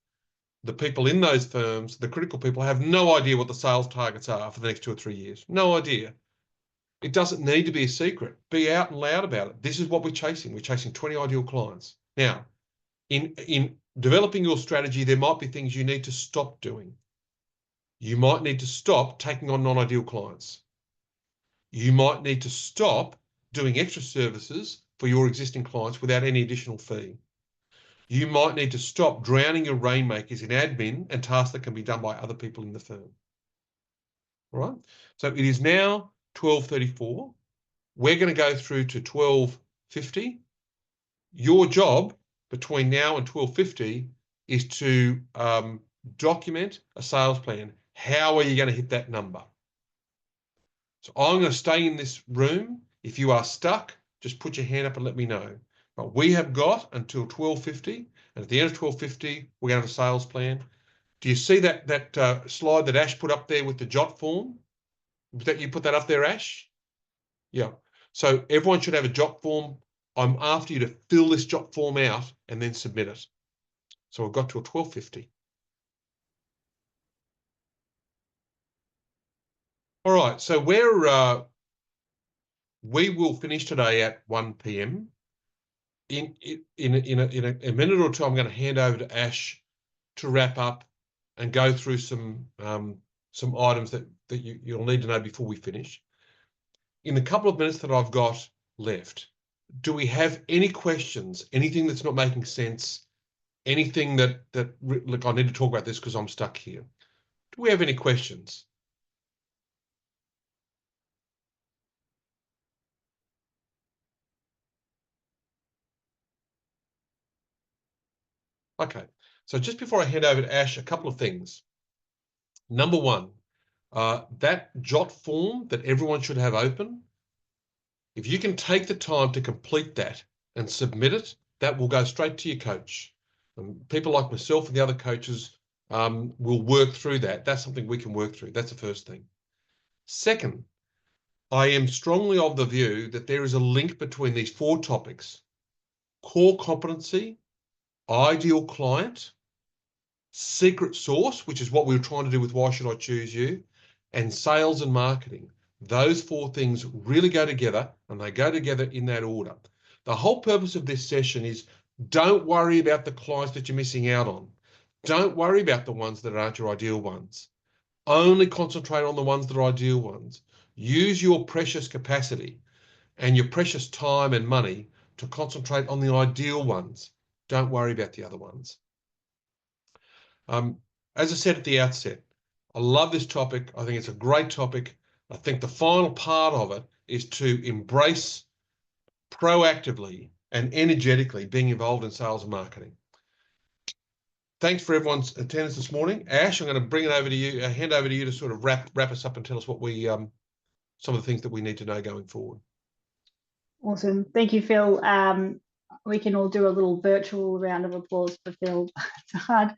the people in those firms, the critical people, have no idea what the sales targets are for the next 2 or 3 years. No idea. It doesn't need to be a secret. Be out and loud about it. This is what we're chasing. We're chasing 20 ideal clients. Now, in developing your strategy, there might be things you need to stop doing. You might need to stop taking on non-ideal clients. You might need to stop doing extra services for your existing clients without any additional fee. You might need to stop drowning your rainmakers in admin and tasks that can be done by other people in the firm. All right? So it is now 12:34. We're going to go through to 12:50. Your job between now and 12:50 is to document a sales plan. How are you going to hit that number? So I'm going to stay in this room. If you are stuck, just put your hand up and let me know. But we have got until 12:50, and at the end of 12:50, we're going to have a sales plan. Do you see that slide that Ash put up there with the jot form? That you put that up there, Ash? Yeah. So everyone should have a jot form. I'm after you to fill this jot form out and then submit it. So we've got till 12:50. All right. So we will finish today at 1 p.m. In a minute or two, I'm going to hand over to Ash to wrap up and go through some items that you'll need to know before we finish. In the couple of minutes that I've got left, do we have any questions? Anything that's not making sense? Anything that look, I need to talk about this because I'm stuck here. Do we have any questions? Okay, so just before I hand over to Ash, a couple of things. Number one, that jot form that everyone should have open, if you can take the time to complete that and submit it, that will go straight to your coach. And people like myself and the other coaches will work through that. That's something we can work through. That's the first thing. Second, I am strongly of the view that there is a link between these 4 topics: core competency, ideal client, secret sauce, which is what we were trying to do with Why Should I Choose You, and sales and marketing. Those 4 things really go together, and they go together in that order. The whole purpose of this session is don't worry about the clients that you're missing out on. Don't worry about the ones that aren't your ideal ones. Only concentrate on the ones that are ideal ones. Use your precious capacity and your precious time and money to concentrate on the ideal ones. Don't worry about the other ones. As I said at the outset, I love this topic. I think it's a great topic. I think the final part of it is to embrace proactively and energetically being involved in sales and marketing. Thanks for everyone's attendance this morning. Ash, I'm going to bring it over to you, hand over to you to sort of wrap us up and tell us what we, some of the things that we need to know going forward. Awesome. Thank you, Phil. We can all do a little virtual round of applause for Phil. It's a hard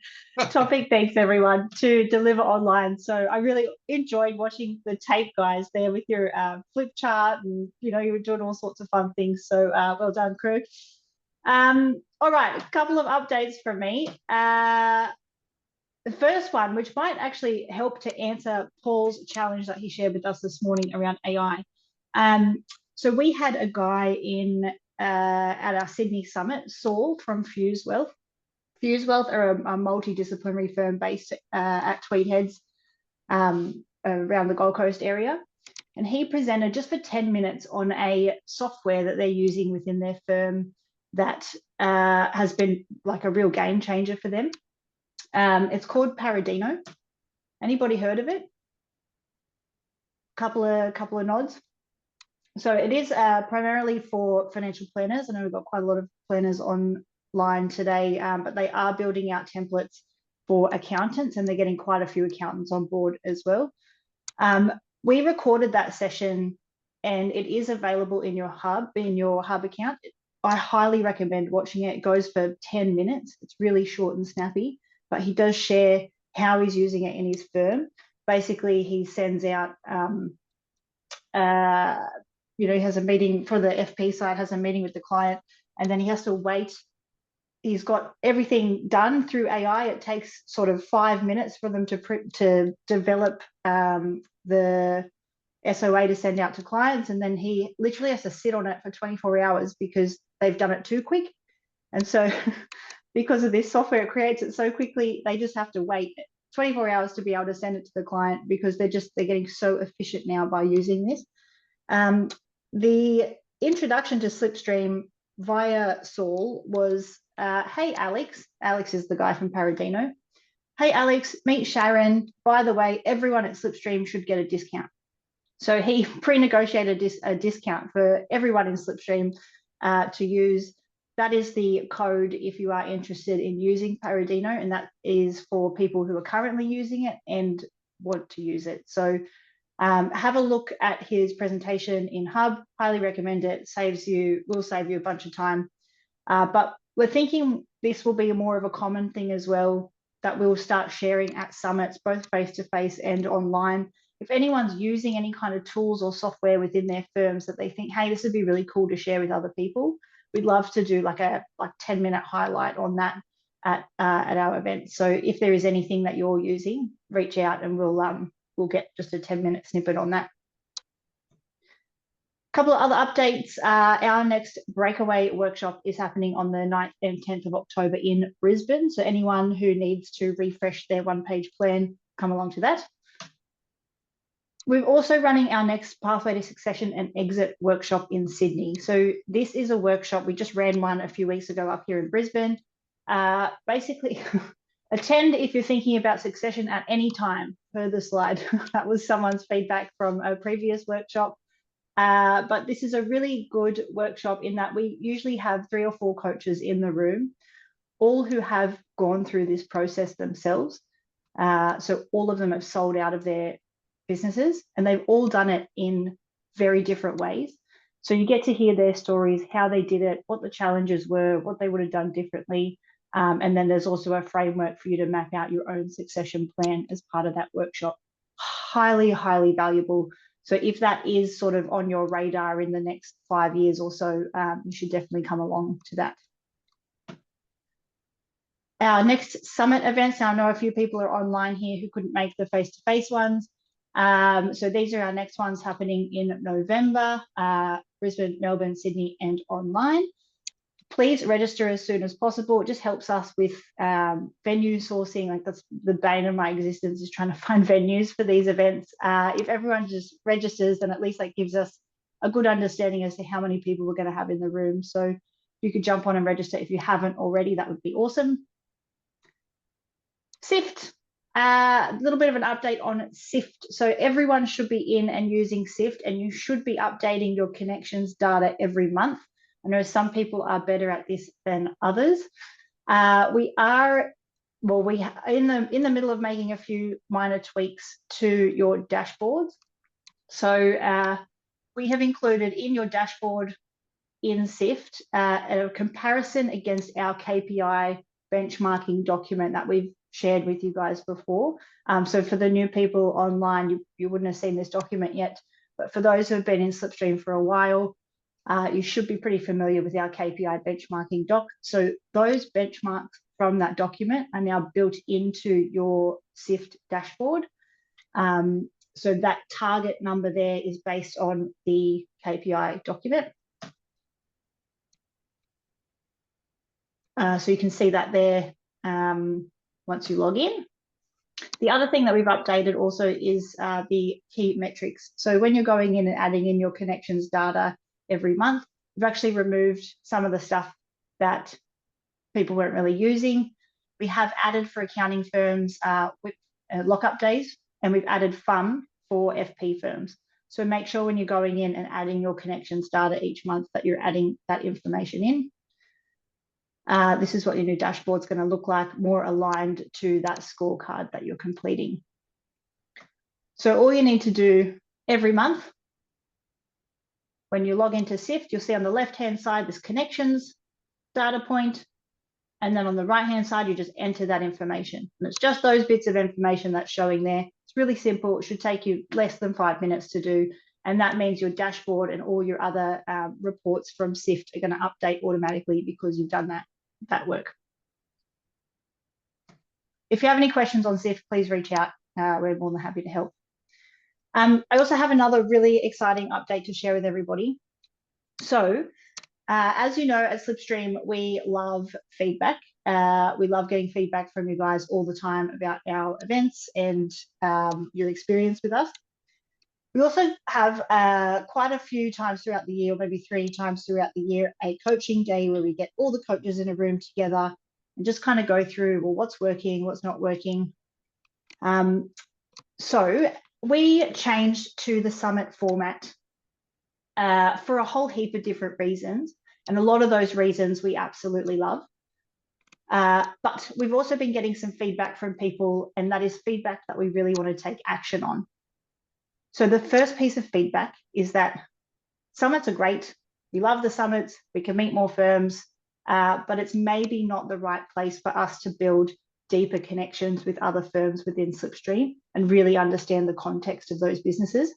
topic. Thanks, everyone, to deliver online. So I really enjoyed watching the tape, guys, there with your flip chart, and you were doing all sorts of fun things. So well done, crew. All right, a couple of updates from me. The first one, which might actually help to answer Paul's challenge that he shared with us this morning around AI. So we had a guy at our Sydney summit, Saul from Fuse Wealth. Fuse Wealth are a multidisciplinary firm based at Tweed Heads around the Gold Coast area. And he presented just for 10 minutes on a software that they're using within their firm that has been like a real game changer for them. It's called Paradino. Anybody heard of it? Couple of nods. So it is primarily for financial planners. I know we've got quite a lot of planners online today, but they are building out templates for accountants, and they're getting quite a few accountants on board as well. We recorded that session, and it is available in your hub account. I highly recommend watching it. It goes for 10 minutes. It's really short and snappy, but he does share how he's using it in his firm. Basically, he sends out he has a meeting for the FP side, has a meeting with the client, and then he has to wait. He's got everything done through AI. It takes sort of 5 minutes for them to develop the SOA to send out to clients, and then he literally has to sit on it for 24 hours because they've done it too quick. And so because of this software, it creates it so quickly, they just have to wait 24 hours to be able to send it to the client because they're getting so efficient now by using this. The introduction to Slipstream via Saul was, hey, Alex. Alex is the guy from Paradino. Hey, Alex, meet Sharon. By the way, everyone at Slipstream should get a discount. So he pre-negotiated a discount for everyone in Slipstream to use. That is the code if you are interested in using Paradino, and that is for people who are currently using it and want to use it. So have a look at his presentation in Hub. Highly recommend it. Will save you a bunch of time. But we're thinking this will be more of a common thing as well, that we'll start sharing at summits, both face-to-face and online. If anyone's using any kind of tools or software within their firms that they think, hey, this would be really cool to share with other people, we'd love to do like a 10-minute highlight on that at our event. So if there is anything that you're using, reach out and we'll get just a 10-minute snippet on that. A couple of other updates. Our next breakaway workshop is happening on the 9th and 10th of October in Brisbane. So anyone who needs to refresh their one-page plan, come along to that. We're also running our next Pathway to Succession and Exit workshop in Sydney. So this is a workshop. We just ran one a few weeks ago up here in Brisbane. Basically, attend if you're thinking about succession at any time, per the slide. That was someone's feedback from a previous workshop. But this is a really good workshop in that we usually have 3 or 4 coaches in the room, all who have gone through this process themselves. So all of them have sold out of their businesses, and they've all done it in very different ways. So you get to hear their stories, how they did it, what the challenges were, what they would have done differently. And then there's also a framework for you to map out your own succession plan as part of that workshop. Highly, highly valuable. So if that is sort of on your radar in the next 5 years or so, you should definitely come along to that. Our next summit events, now I know a few people are online here who couldn't make the face-to-face ones. So these are our next ones happening in November, Brisbane, Melbourne, Sydney, and online. Please register as soon as possible. It just helps us with venue sourcing. Like, that's the bane of my existence, is trying to find venues for these events. If everyone just registers, then at least that gives us a good understanding as to how many people we're going to have in the room. So if you could jump on and register if you haven't already, that would be awesome. SIFT. A little bit of an update on SIFT. So everyone should be in and using SIFT, and you should be updating your connections data every month. I know some people are better at this than others. We are in the middle of making a few minor tweaks to your dashboards. So we have included in your dashboard in SIFT a comparison against our KPI benchmarking document that we've shared with you guys before. So for the new people online, you wouldn't have seen this document yet, but for those who have been in Slipstream for a while, you should be pretty familiar with our KPI benchmarking doc. So those benchmarks from that document are now built into your SIFT dashboard. So that target number there is based on the KPI document. So you can see that there once you log in. The other thing that we've updated also is the key metrics. So when you're going in and adding in your connections data every month, we've actually removed some of the stuff that people weren't really using. We have added for accounting firms with lockup days, and we've added FUM for FP firms. So make sure when you're going in and adding your connections data each month that you're adding that information in. This is what your new dashboard is going to look like, more aligned to that scorecard that you're completing. So all you need to do every month, when you log into SIFT, you'll see on the left-hand side this connections data point, and then on the right-hand side, you just enter that information. And it's just those bits of information that's showing there. It's really simple. It should take you less than 5 minutes to do. And that means your dashboard and all your other reports from SIFT are going to update automatically because you've done that work. If you have any questions on SIFT, please reach out. We're more than happy to help. I also have another really exciting update to share with everybody. So as you know, at Slipstream, we love feedback. We love getting feedback from you guys all the time about our events and your experience with us. We also have quite a few times throughout the year, or maybe 3 times throughout the year, a coaching day where we get all the coaches in a room together and just kind of go through, well, what's working, what's not working. So we changed to the summit format for a whole heap of different reasons. And a lot of those reasons we absolutely love. But we've also been getting some feedback from people, and that is feedback that we really want to take action on. So the first piece of feedback is that summits are great. We love the summits. We can meet more firms, but it's maybe not the right place for us to build deeper connections with other firms within Slipstream and really understand the context of those businesses.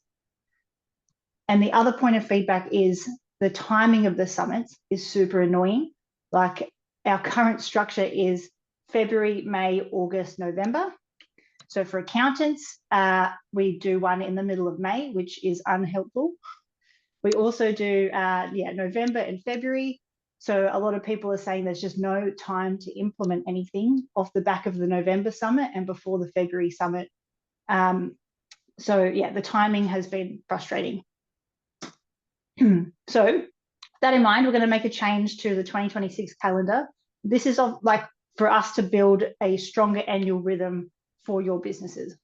And the other point of feedback is the timing of the summits is super annoying. Like, our current structure is February, May, August, November. So for accountants, we do one in the middle of May, which is unhelpful. We also do November and February. So a lot of people are saying there's just no time to implement anything off the back of the November summit and before the February summit. So yeah, the timing has been frustrating. So that in mind, we're going to make a change to the 2026 calendar. This is for us to build a stronger annual rhythm for your businesses.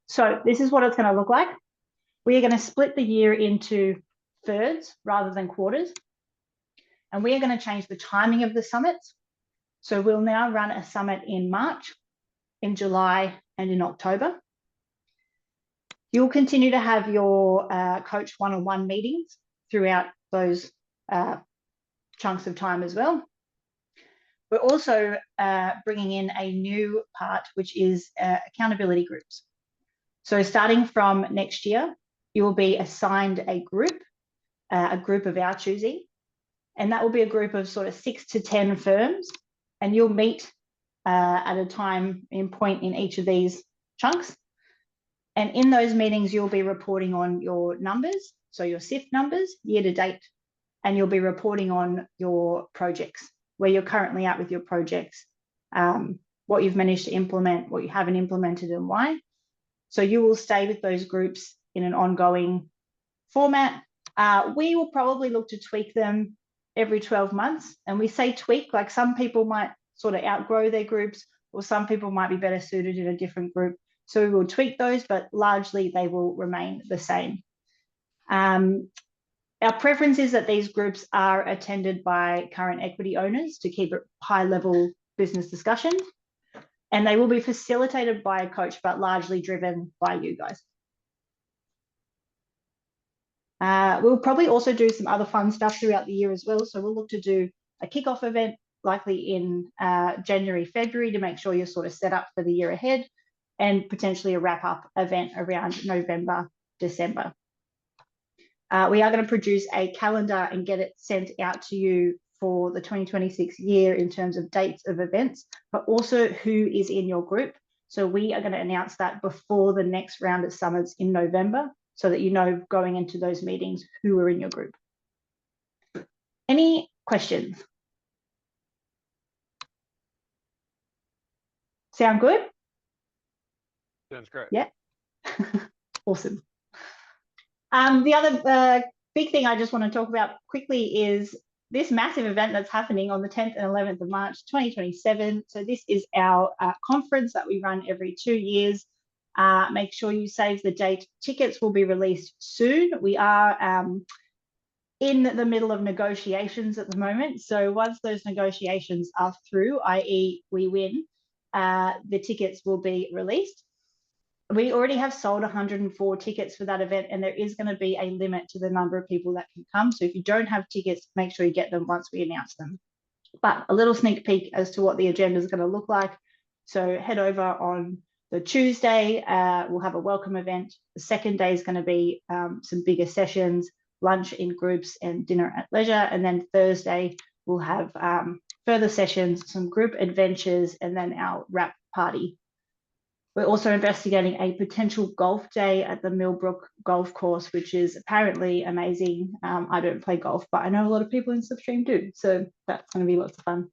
So this is what it's going to look like. We are going to split the year into thirds rather than quarters. And we are going to change the timing of the summits. So we'll now run a summit in March, in July, and in October. You'll continue to have your coach one-on-one meetings throughout those chunks of time as well. We're also bringing in a new part, which is accountability groups. So starting from next year, you will be assigned a group of our choosing, and that will be a group of sort of 6 to 10 firms, and you'll meet at a time and point in each of these chunks. And in those meetings, you'll be reporting on your numbers, so your SIF numbers year to date, and you'll be reporting on your projects, where you're currently at with your projects, what you've managed to implement, what you haven't implemented, and why. So you will stay with those groups in an ongoing format. We will probably look to tweak them every 12 months. And we say tweak, like some people might sort of outgrow their groups, or some people might be better suited in a different group. So we will tweak those, but largely they will remain the same. Our preference is that these groups are attended by current equity owners to keep a high-level business discussion. And they will be facilitated by a coach, but largely driven by you guys. We'll probably also do some other fun stuff throughout the year as well. So we'll look to do a kickoff event, likely in January, February, to make sure you're sort of set up for the year ahead, and potentially a wrap-up event around November, December. We are going to produce a calendar and get it sent out to you for the 2026 year in terms of dates of events, but also who is in your group. So we are going to announce that before the next round of summits in November, so that you know going into those meetings who are in your group. Any questions? Sound good? Sounds great. Yeah. Awesome. The other big thing I just want to talk about quickly is this massive event that's happening on the 10th and 11th of March 2027. So this is our conference that we run every 2 years. Make sure you save the date. Tickets will be released soon. We are in the middle of negotiations at the moment. So once those negotiations are through, i.e. we win, the tickets will be released. We already have sold 104 tickets for that event, and there is going to be a limit to the number of people that can come. So if you don't have tickets, make sure you get them once we announce them. But a little sneak peek as to what the agenda is going to look like. So head over on the Tuesday, we'll have a welcome event. The second day is going to be some bigger sessions, lunch in groups and dinner at leisure. And then Thursday, we'll have further sessions, some group adventures, and then our wrap party. We're also investigating a potential golf day at the Millbrook Golf Course, which is apparently amazing. I don't play golf, but I know a lot of people in Slipstream do. So that's going to be lots of fun.